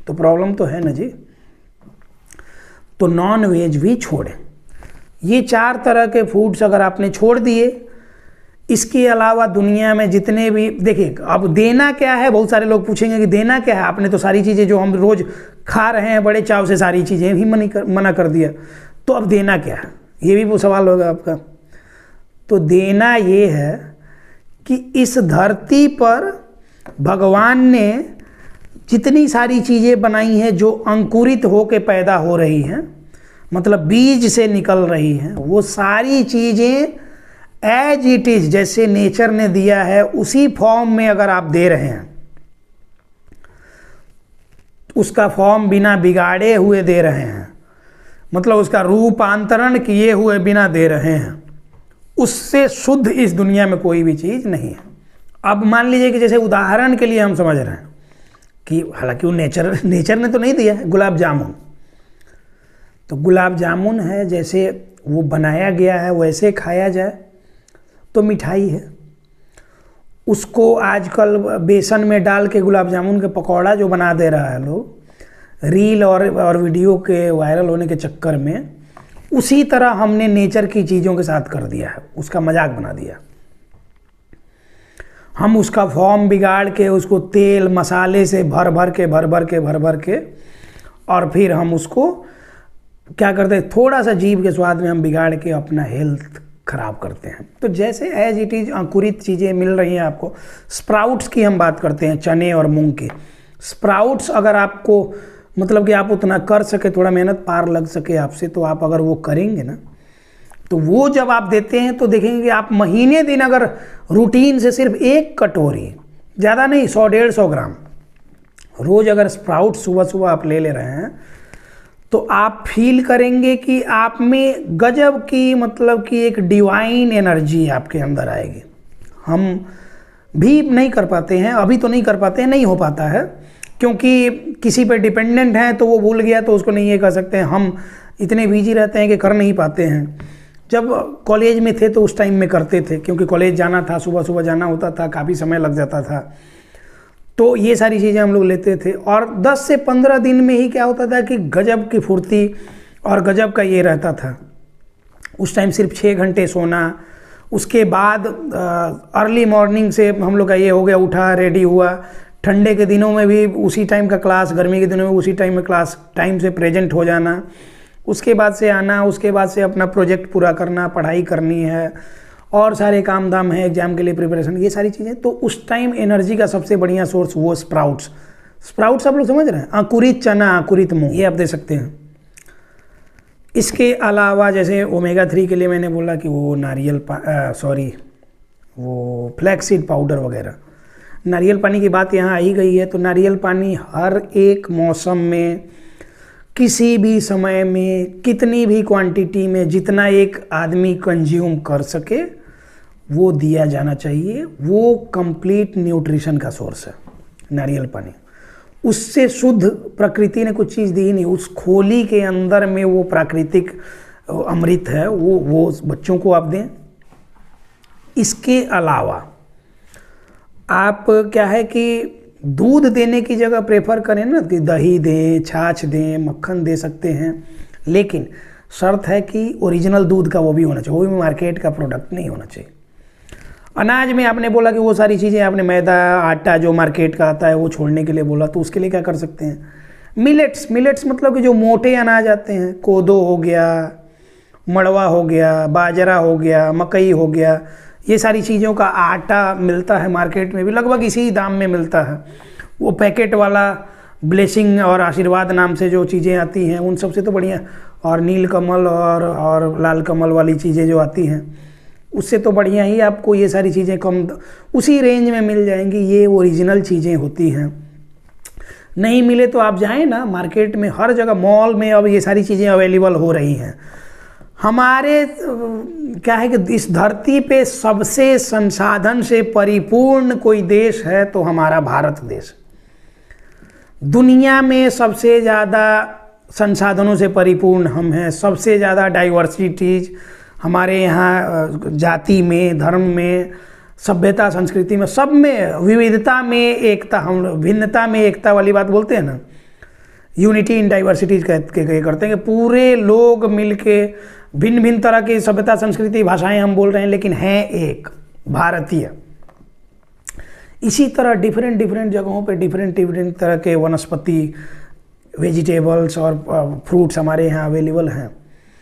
[SPEAKER 1] तो प्रॉब्लम तो है ना जी। तो नॉन वेज भी छोड़ें। ये 4 तरह के फूड्स अगर आपने छोड़ दिए, इसके अलावा दुनिया में जितने भी, देखिए अब देना क्या है, बहुत सारे लोग पूछेंगे कि देना क्या है, आपने तो सारी चीज़ें जो हम रोज़ खा रहे हैं बड़े चाव से सारी चीज़ें ही मना कर दिया, तो अब देना क्या है, ये भी वो सवाल होगा आपका। तो देना ये है कि इस धरती पर भगवान ने जितनी सारी चीज़ें बनाई हैं जो अंकुरित होके पैदा हो रही हैं, मतलब बीज से निकल रही हैं, वो सारी चीज़ें एज इट इज़ जैसे नेचर ने दिया है उसी फॉर्म में अगर आप दे रहे हैं, उसका फॉर्म बिना बिगाड़े हुए दे रहे हैं, मतलब उसका रूपांतरण किए हुए बिना दे रहे हैं, उससे शुद्ध इस दुनिया में कोई भी चीज़ नहीं है। अब मान लीजिए कि जैसे उदाहरण के लिए हम समझ रहे हैं कि हालांकि वो नेचर ने तो नहीं दिया है, गुलाब जामुन, तो गुलाब जामुन है, जैसे वो बनाया गया है वैसे खाया जाए तो मिठाई है। उसको आजकल बेसन में डाल के गुलाब जामुन के पकौड़ा जो बना दे रहा है लोग, रील और वीडियो के वायरल होने के चक्कर में, उसी तरह हमने नेचर की चीज़ों के साथ कर दिया है, उसका मजाक बना दिया। हम उसका फॉर्म बिगाड़ के उसको तेल मसाले से भर भर के और फिर हम उसको क्या करते हैं, थोड़ा सा जीभ के स्वाद में हम बिगाड़ के अपना हेल्थ खराब करते हैं। तो जैसे एज इट इज़ अंकुरित चीज़ें मिल रही हैं आपको, स्प्राउट्स की हम बात करते हैं, चने और मूंग के स्प्राउट्स, अगर आपको मतलब कि आप उतना कर सके, थोड़ा मेहनत पार लग सके आपसे, तो आप अगर वो करेंगे ना, तो वो जब आप देते हैं तो देखेंगे कि आप महीने दिन अगर रूटीन से सिर्फ 1 कटोरी, ज़्यादा नहीं, 100-150 ग्राम रोज़ अगर स्प्राउट सुबह सुबह आप ले रहे हैं, तो आप फील करेंगे कि आप में गजब की, मतलब कि एक डिवाइन एनर्जी आपके अंदर आएगी। हम भी नहीं कर पाते हैं, अभी तो नहीं कर पाते हैं, नहीं हो पाता है, क्योंकि किसी पे डिपेंडेंट हैं तो वो भूल गया तो उसको नहीं ये कर सकते हैं। हम इतने बिजी रहते हैं कि कर नहीं पाते हैं। जब कॉलेज में थे तो उस टाइम में करते थे, क्योंकि कॉलेज जाना था, सुबह सुबह जाना होता था, काफ़ी समय लग जाता था, तो ये सारी चीज़ें हम लोग लेते थे। और 10 से 15 दिन में ही क्या होता था कि गजब की फुर्ती और गजब का ये रहता था। उस टाइम सिर्फ 6 घंटे सोना, उसके बाद अर्ली मॉर्निंग से हम लोग का ये हो गया, उठा रेडी हुआ, ठंडे के दिनों में भी उसी टाइम का क्लास, गर्मी के दिनों में उसी टाइम में क्लास, टाइम से प्रेजेंट हो जाना, उसके बाद से आना, उसके बाद से अपना प्रोजेक्ट पूरा करना, पढ़ाई करनी है और सारे काम धाम है, एग्जाम के लिए प्रिपरेशन, ये सारी चीज़ें। तो उस टाइम एनर्जी का सबसे बढ़िया सोर्स वो स्प्राउट्स आप लोग समझ रहे हैं, अंकुरित चना, अंकुरित मूंग, ये आप दे सकते हैं। इसके अलावा जैसे ओमेगा 3 के लिए मैंने बोला कि वो वो फ्लैक्सीड पाउडर वगैरह, नारियल पानी की बात यहाँ आ ही गई है, तो नारियल पानी हर एक मौसम में, किसी भी समय में, कितनी भी क्वांटिटी में, जितना एक आदमी कंज्यूम कर सके वो दिया जाना चाहिए। वो कंप्लीट न्यूट्रिशन का सोर्स है नारियल पानी। उससे शुद्ध प्रकृति ने कुछ चीज़ दी ही नहीं, उस खोली के अंदर में वो प्राकृतिक अमृत है, वो बच्चों को आप दें। इसके अलावा आप क्या है कि दूध देने की जगह प्रेफर करें ना, कि दही दें, छाछ दें, मक्खन दे सकते हैं, लेकिन शर्त है कि ओरिजिनल दूध का वो भी होना चाहिए, वो भी मार्केट का प्रोडक्ट नहीं होना चाहिए। अनाज में आपने बोला कि वो सारी चीज़ें, आपने मैदा, आटा जो मार्केट का आता है वो छोड़ने के लिए बोला, तो उसके लिए क्या कर सकते हैं, मिलेट्स मतलब कि जो मोटे अनाज आते हैं, कोदो हो गया, मड़वा हो गया, बाजरा हो गया, मकई हो गया, ये सारी चीज़ों का आटा मिलता है मार्केट में भी, लगभग इसी दाम में मिलता है। वो पैकेट वाला ब्लेसिंग और आशीर्वाद नाम से जो चीज़ें आती हैं उन सबसे तो बढ़िया, और नील कमल और लाल कमल वाली चीज़ें जो आती हैं उससे तो बढ़िया ही आपको ये सारी चीज़ें कम उसी रेंज में मिल जाएंगी। ये ओरिजिनल चीज़ें होती हैं। नहीं मिले तो आप जाएं ना मार्केट में, हर जगह मॉल में अब ये सारी चीज़ें अवेलेबल हो रही हैं। हमारे क्या है कि इस धरती पे सबसे संसाधन से परिपूर्ण कोई देश है तो हमारा भारत देश। दुनिया में सबसे ज़्यादा संसाधनों से परिपूर्ण हम हैं, सबसे ज़्यादा डाइवर्सिटीज हमारे यहाँ, जाति में, धर्म में, सभ्यता, संस्कृति में, सब में विविधता में एकता, हम भिन्नता में एकता वाली बात बोलते हैं ना, यूनिटी इन डाइवर्सिटीज करते हैं कि पूरे लोग मिलके भिन्न भिन्न तरह की सभ्यता, संस्कृति, भाषाएं हम बोल रहे हैं, लेकिन हैं एक भारतीय। इसी तरह डिफरेंट जगहों पे डिफरेंट तरह के वनस्पति, वेजिटेबल्स और फ्रूट्स हमारे यहाँ अवेलेबल हैं।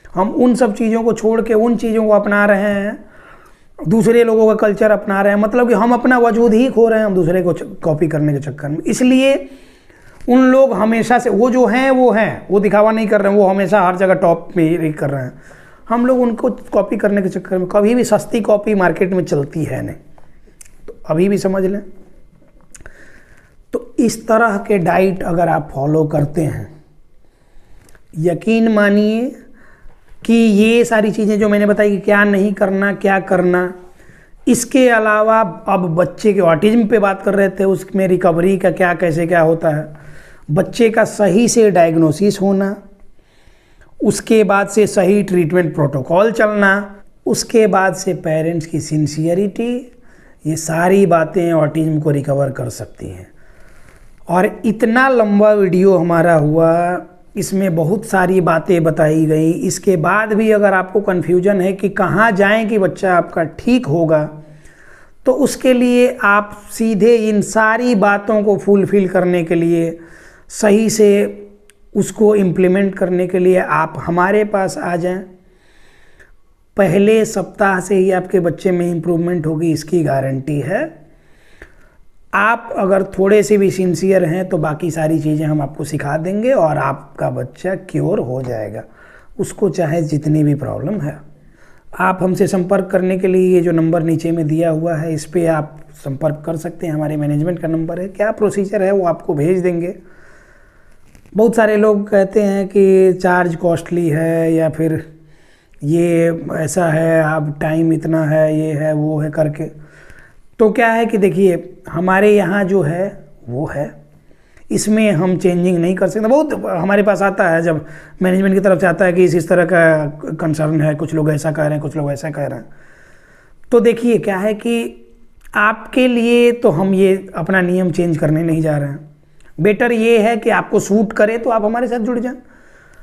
[SPEAKER 1] हम उन सब चीज़ों को छोड़ के उन चीज़ों को अपना रहे हैं दूसरे लोगों का कल्चर अपना रहे हैं, मतलब कि हम अपना वजूद ही खो रहे हैं हम दूसरे को कॉपी करने के चक्कर में। इसलिए उन लोग हमेशा से वो जो हैं वो दिखावा नहीं कर रहे हैं, वो हमेशा हर जगह टॉप पे ही कर रहे हैं। हम लोग उनको कॉपी करने के चक्कर में, कभी भी सस्ती कॉपी मार्केट में चलती है नहीं, तो अभी भी समझ लें। तो इस तरह के डाइट अगर आप फॉलो करते हैं, यकीन मानिए कि ये सारी चीज़ें जो मैंने बताई कि क्या नहीं करना क्या करना, इसके अलावा अब बच्चे के ऑटिज्म पे बात कर रहे थे, उसमें रिकवरी का क्या कैसे क्या होता है, बच्चे का सही से डायग्नोसिस होना, उसके बाद से सही ट्रीटमेंट प्रोटोकॉल चलना, उसके बाद से पेरेंट्स की सिंसियरिटी, ये सारी बातें ऑटिज्म को रिकवर कर सकती हैं। और इतना लंबा वीडियो हमारा हुआ, इसमें बहुत सारी बातें बताई गई। इसके बाद भी अगर आपको कन्फ्यूजन है कि कहाँ जाएं कि बच्चा आपका ठीक होगा, तो उसके लिए आप सीधे इन सारी बातों को फुलफिल करने के लिए, सही से उसको इम्प्लीमेंट करने के लिए आप हमारे पास आ जाएं। पहले सप्ताह से ही आपके बच्चे में इम्प्रूवमेंट होगी, इसकी गारंटी है। आप अगर थोड़े से भी सिंसियर हैं तो बाकी सारी चीज़ें हम आपको सिखा देंगे और आपका बच्चा क्योर हो जाएगा, उसको चाहे जितनी भी प्रॉब्लम है। आप हमसे संपर्क करने के लिए ये जो नंबर नीचे में दिया हुआ है, इस पर आप संपर्क कर सकते हैं। हमारे मैनेजमेंट का नंबर है, क्या प्रोसीजर है वो आपको भेज देंगे। बहुत सारे लोग कहते हैं कि चार्ज कॉस्टली है या फिर ये ऐसा है, अब टाइम इतना है, ये है वो है करके। तो क्या है कि देखिए हमारे यहाँ जो है वो है, इसमें हम चेंजिंग नहीं कर सकते। बहुत हमारे पास आता है जब मैनेजमेंट की तरफ से आता है कि इस तरह का कंसर्न है, कुछ लोग ऐसा कह रहे हैं, कुछ लोग ऐसा कह रहे हैं। तो देखिए क्या है कि आपके लिए तो हम ये अपना नियम चेंज करने नहीं जा रहे हैं। बेटर ये है कि आपको सूट करे तो आप हमारे साथ जुड़ जाएं।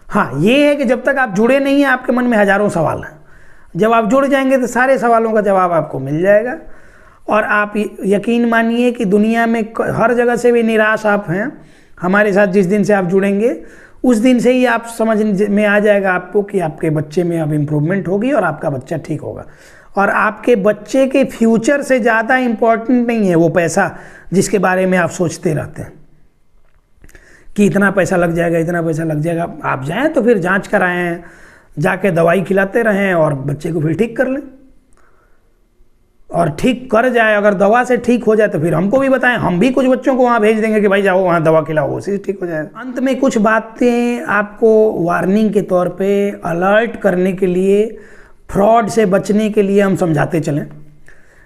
[SPEAKER 1] हाँ, ये है कि जब तक आप जुड़े नहीं हैं आपके मन में हज़ारों सवाल हैं, जब आप जुड़ जाएंगे तो सारे सवालों का जवाब आपको मिल जाएगा। और आप यकीन मानिए कि दुनिया में हर जगह से भी निराश आप हैं, हमारे साथ जिस दिन से आप जुड़ेंगे उस दिन से ही आप समझ में आ जाएगा आपको कि आपके बच्चे में अब इम्प्रूवमेंट होगी और आपका बच्चा ठीक होगा। और आपके बच्चे के फ्यूचर से ज़्यादा इम्पॉर्टेंट नहीं है वो पैसा जिसके बारे में आप सोचते रहते हैं कि इतना पैसा लग जाएगा, इतना पैसा लग जाएगा। आप जाएं तो फिर जांच कराएं, जाके दवाई खिलाते रहें और बच्चे को फिर ठीक कर लें। और ठीक कर जाए, अगर दवा से ठीक हो जाए तो फिर हमको भी बताएं, हम भी कुछ बच्चों को वहाँ भेज देंगे कि भाई जाओ वहाँ दवा खिलाओ, उसी से ठीक हो जाएगा। अंत में कुछ बातें आपको वार्निंग के तौर पे अलर्ट करने के लिए, फ्रॉड से बचने के लिए हम समझाते चलें।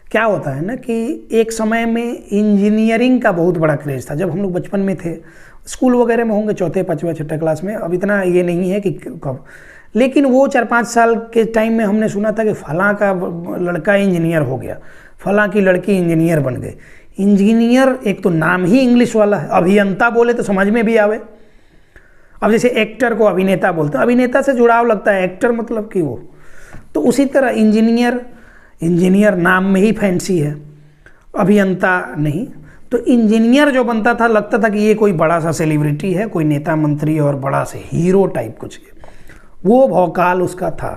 [SPEAKER 1] क्या होता है ना कि एक समय में इंजीनियरिंग का बहुत बड़ा क्रेज़ था। जब हम लोग बचपन में थे, स्कूल वगैरह में होंगे, चौथे पाँचवें छठे क्लास में, अब इतना ये नहीं है कि कब, लेकिन वो 4-5 साल के टाइम में हमने सुना था कि फलां का लड़का इंजीनियर हो गया, फलां की लड़की इंजीनियर बन गई। इंजीनियर एक तो नाम ही इंग्लिश वाला है, अभियंता बोले तो समझ में भी आवे। अब जैसे एक्टर को अभिनेता बोलते हैं, अभिनेता से जुड़ाव लगता है, एक्टर मतलब कि वो, तो उसी तरह इंजीनियर नाम में ही फैंसी है, अभियंता नहीं। तो इंजीनियर जो बनता था, लगता था कि ये कोई बड़ा सा सेलिब्रिटी है, कोई नेता मंत्री और बड़ा से हीरो टाइप कुछ, वो भौकाल उसका था।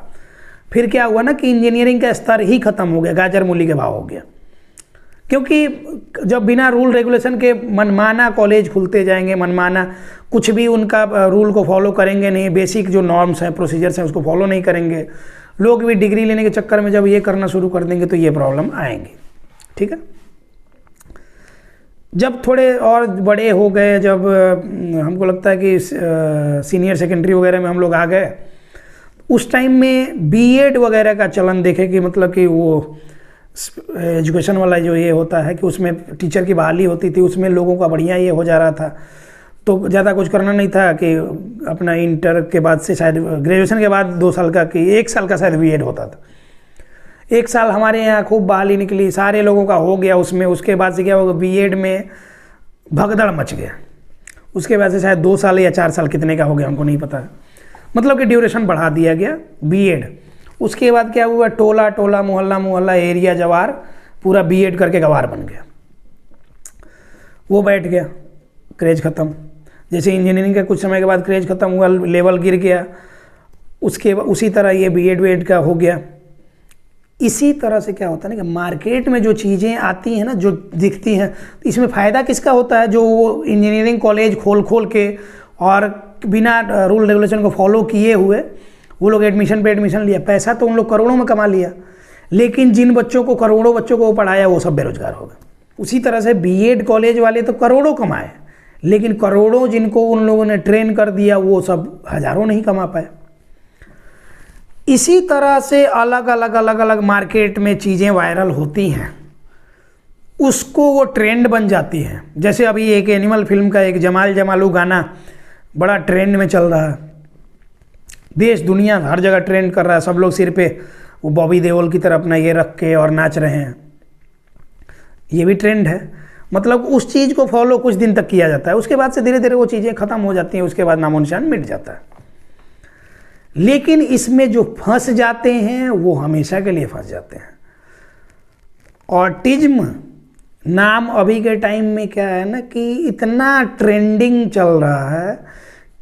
[SPEAKER 1] फिर क्या हुआ ना कि इंजीनियरिंग का स्तर ही खत्म हो गया, गाजर मूली के भाव हो गया। क्योंकि जब बिना रूल रेगुलेशन के मनमाना कॉलेज खुलते जाएंगे, मनमाना कुछ भी उनका रूल को फॉलो करेंगे नहीं, बेसिक जो नॉर्म्स हैं, प्रोसीजर्स हैं, उसको फॉलो नहीं करेंगे, लोग भी डिग्री लेने के चक्कर में जब ये करना शुरू कर देंगे तो ये प्रॉब्लम आएंगे। ठीक है, जब थोड़े और बड़े हो गए, जब हमको लगता है कि सीनियर सेकेंडरी वगैरह में हम लोग आ गए, उस टाइम में बीएड वगैरह का चलन देखे कि मतलब कि वो एजुकेशन वाला जो ये होता है कि उसमें टीचर की बहाली होती थी, उसमें लोगों का बढ़िया ये हो जा रहा था। तो ज़्यादा कुछ करना नहीं था कि अपना इंटर के बाद से, शायद ग्रेजुएशन के बाद 2 साल का कि 1 साल का शायद बीएड होता था। 1 साल हमारे यहाँ खूब बहाली निकली, सारे लोगों का हो गया उसमें। उसके बाद से क्या होगा, बीएड में भगदड़ मच गया। उसके बाद से शायद 2 साल या 4 साल कितने का हो गया हमको नहीं पता है, मतलब कि ड्यूरेशन बढ़ा दिया गया बीएड। उसके बाद क्या हुआ, टोला टोला, मोहल्ला मोहल्ला, एरिया जवार, पूरा बीएड करके गवार बन गया। वो बैठ गया, क्रेज ख़त्म। जैसे इंजीनियरिंग का कुछ समय के बाद क्रेज ख़त्म हुआ, लेवल गिर गया, उसके उसी तरह ये बीएड वीएड का हो गया। इसी तरह से क्या होता है ना कि मार्केट में जो चीज़ें आती हैं ना, जो दिखती हैं, तो इसमें फ़ायदा किसका होता है? जो वो इंजीनियरिंग कॉलेज खोल खोल के और बिना रूल रेगुलेशन को फॉलो किए हुए वो लोग एडमिशन पे एडमिशन लिया, पैसा तो उन लोग करोड़ों में कमा लिया, लेकिन जिन बच्चों को, करोड़ों बच्चों को वो पढ़ाया, वो सब बेरोजगार हो गए। उसी तरह से बीएड कॉलेज वाले तो करोड़ों कमाए, लेकिन करोड़ों जिनको उन लोगों ने ट्रेन कर दिया, वो सब हजारों नहीं कमा पाए। इसी तरह से अलग अलग मार्केट में चीज़ें वायरल होती हैं, उसको वो ट्रेंड बन जाती है। जैसे अभी एक एनिमल फिल्म का एक जमाल जमालू गाना बड़ा ट्रेंड में चल रहा है, देश दुनिया हर जगह ट्रेंड कर रहा है, सब लोग सिर पे वो बॉबी देओल की तरह अपना ये रख के और नाच रहे हैं, ये भी ट्रेंड है। मतलब उस चीज़ को फॉलो कुछ दिन तक किया जाता है, उसके बाद से धीरे धीरे वो चीज़ें ख़त्म हो जाती हैं, उसके बाद नामो निशान मिट जाता है। लेकिन इसमें जो फंस जाते हैं वो हमेशा के लिए फंस जाते हैं। ऑटिज्म नाम अभी के टाइम में क्या है ना कि इतना ट्रेंडिंग चल रहा है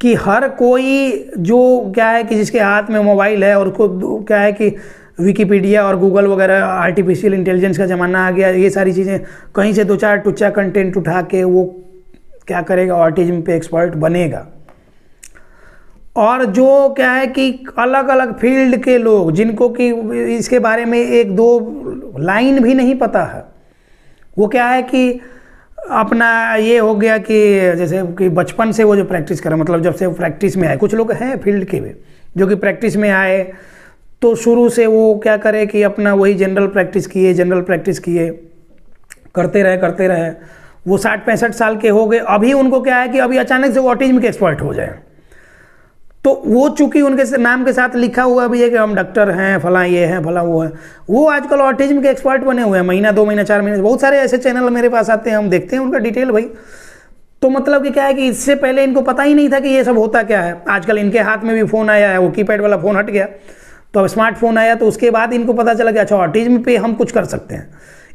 [SPEAKER 1] कि हर कोई जो क्या है कि जिसके हाथ में मोबाइल है और उसको क्या है कि विकिपीडिया और गूगल वगैरह, आर्टिफिशियल इंटेलिजेंस का ज़माना आ गया, ये सारी चीज़ें कहीं से दो चार टुच्चा कंटेंट उठा के वो क्या करेगा, ऑटिज्म पे एक्सपर्ट बनेगा। और जो क्या है कि अलग अलग फील्ड के लोग जिनको कि इसके बारे में एक दो लाइन भी नहीं पता है, वो क्या है कि अपना ये हो गया कि जैसे कि बचपन से वो जो प्रैक्टिस करे, मतलब जब से वो प्रैक्टिस में आए, कुछ लोग हैं फील्ड के भी जो कि प्रैक्टिस में आए तो शुरू से वो क्या करे कि अपना वही जनरल प्रैक्टिस किए, करते रहे, वो 60-65 साल के हो गए। अभी उनको क्या है कि अभी अचानक से वो ऑटिज्म के एक्सपर्ट हो जाए, तो वो चूंकि उनके नाम के साथ लिखा हुआ भी है कि हम डॉक्टर हैं, फला ये हैं, फला वो है, वो आजकल ऑटिज्म के एक्सपर्ट बने हुए हैं। महीना 2 महीना 4 महीने, बहुत सारे ऐसे चैनल मेरे पास आते हैं, हम देखते हैं उनका डिटेल भाई। तो मतलब कि क्या है कि इससे पहले इनको पता ही नहीं था कि ये सब होता क्या है। आजकल इनके हाथ में भी फ़ोन आया है, वो कीपैड वाला फ़ोन हट गया तो अब स्मार्टफोन आया, तो उसके बाद इनको पता चला कि अच्छा ऑटिज्म पे हम कुछ कर सकते हैं,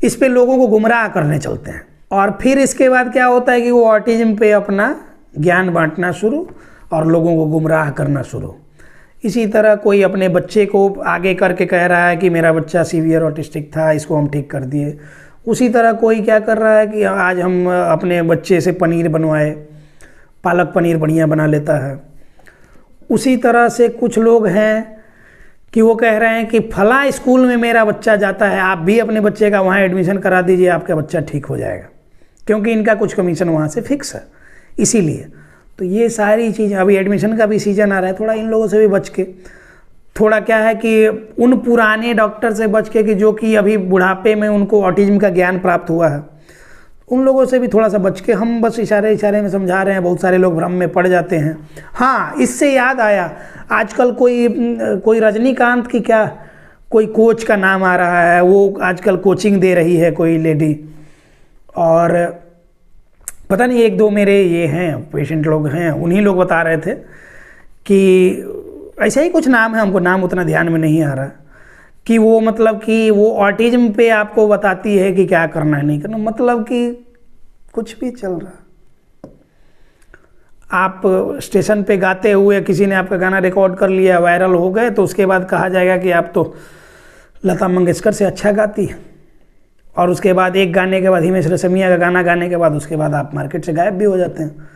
[SPEAKER 1] इस पे लोगों को गुमराह करने चलते हैं। और फिर इसके बाद क्या होता है कि वो ऑटिज्म पे अपना ज्ञान बांटना शुरू और लोगों को गुमराह करना शुरू। इसी तरह कोई अपने बच्चे को आगे करके कह रहा है कि मेरा बच्चा सीवियर ऑटिस्टिक था, इसको हम ठीक कर दिए। उसी तरह कोई क्या कर रहा है कि आज हम अपने बच्चे से पनीर बनवाए, पालक पनीर बढ़िया बना लेता है। उसी तरह से कुछ लोग हैं कि वो कह रहे हैं कि फला स्कूल में मेरा बच्चा जाता है, आप भी अपने बच्चे का वहाँ एडमिशन करा दीजिए, आपका बच्चा ठीक हो जाएगा, क्योंकि इनका कुछ कमीशन वहाँ से फिक्स है। इसीलिए तो ये सारी चीज़ें, अभी एडमिशन का भी सीजन आ रहा है, थोड़ा इन लोगों से भी बच के, थोड़ा क्या है कि उन पुराने डॉक्टर से बच के कि जो कि अभी बुढ़ापे में उनको ऑटिज्म का ज्ञान प्राप्त हुआ है, उन लोगों से भी थोड़ा सा बच के हम बस इशारे में समझा रहे हैं। बहुत सारे लोग भ्रम में पड़ जाते हैं। हाँ, इससे याद आया, आजकल कोई रजनीकांत की क्या कोई कोच का नाम आ रहा है, वो आजकल कोचिंग दे रही है कोई लेडी, और पता नहीं 1-2 मेरे ये हैं पेशेंट लोग हैं, उन्हीं लोग बता रहे थे कि ऐसा ही कुछ नाम है, हमको नाम उतना ध्यान में नहीं आ रहा, कि वो मतलब कि वो ऑटिज्म पे आपको बताती है कि क्या करना है नहीं करना, मतलब कि कुछ भी चल रहा। आप स्टेशन पे गाते हुए किसी ने आपका गाना रिकॉर्ड कर लिया, वायरल हो गए, तो उसके बाद कहा जाएगा कि आप तो लता मंगेशकर से अच्छा गाती है, और उसके बाद एक गाने के बाद हिमेश रेशमिया का गाना गाने के बाद उसके बाद आप मार्केट से गायब भी हो जाते हैं।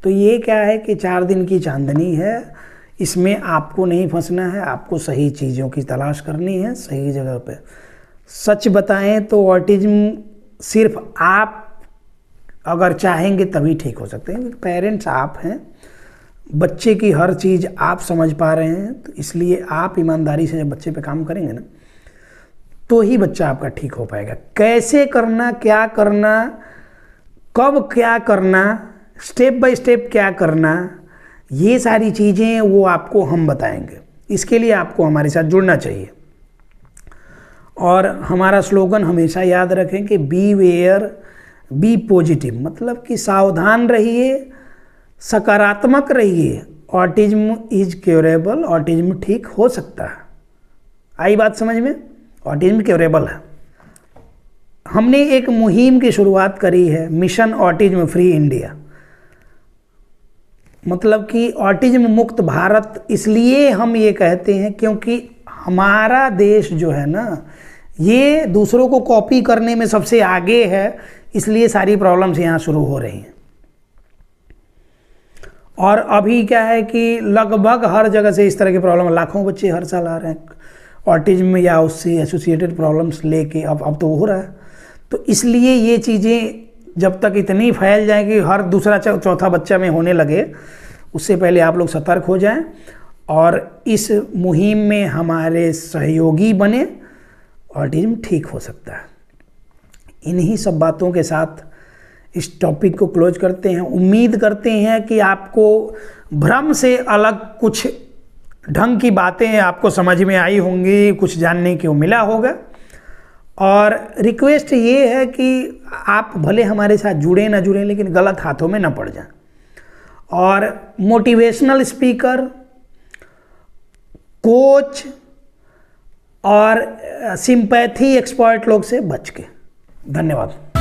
[SPEAKER 1] तो ये क्या है कि 4 दिन की चांदनी है, इसमें आपको नहीं फंसना है, आपको सही चीज़ों की तलाश करनी है सही जगह पे। सच बताएं तो ऑटिज्म सिर्फ आप अगर चाहेंगे तभी ठीक हो सकते हैं। पेरेंट्स आप हैं, बच्चे की हर चीज़ आप समझ पा रहे हैं, तो इसलिए आप ईमानदारी से जब बच्चे पे काम करेंगे ना, तो ही बच्चा आपका ठीक हो पाएगा। कैसे करना, क्या करना, कब क्या करना, स्टेप बाय स्टेप क्या करना, ये सारी चीज़ें वो आपको हम बताएंगे। इसके लिए आपको हमारे साथ जुड़ना चाहिए। और हमारा स्लोगन हमेशा याद रखें कि बी वेयर बी पॉजिटिव, मतलब कि सावधान रहिए, सकारात्मक रहिए। ऑटिज्म इज क्योरेबल, ऑटिज्म ठीक हो सकता है। आई बात समझ में? ऑटिज्म क्योरेबल है। हमने एक मुहिम की शुरुआत करी है, मिशन ऑटिज्म फ्री इंडिया, मतलब कि ऑटिज्म मुक्त भारत। इसलिए हम ये कहते हैं क्योंकि हमारा देश जो है ना, ये दूसरों को कॉपी करने में सबसे आगे है, इसलिए सारी प्रॉब्लम्स यहाँ शुरू हो रही हैं। और अभी क्या है कि लगभग हर जगह से इस तरह की प्रॉब्लम, लाखों बच्चे हर साल आ रहे हैं ऑटिज्म या उससे एसोसिएटेड प्रॉब्लम्स लेके, अब तो हो रहा है। तो इसलिए ये चीज़ें जब तक इतनी फैल जाए कि हर दूसरा चौथा बच्चा में होने लगे, उससे पहले आप लोग सतर्क हो जाएं और इस मुहिम में हमारे सहयोगी बने, ऑटिज्म ठीक हो सकता है। इन्हीं सब बातों के साथ इस टॉपिक को क्लोज करते हैं। उम्मीद करते हैं कि आपको भ्रम से अलग कुछ ढंग की बातें आपको समझ में आई होंगी, कुछ जानने को मिला होगा। और रिक्वेस्ट ये है कि आप भले हमारे साथ जुड़े ना जुड़े, लेकिन गलत हाथों में ना पड़ जाएं। और मोटिवेशनल स्पीकर, कोच और सिंपैथी एक्सपर्ट लोग से बच के। धन्यवाद।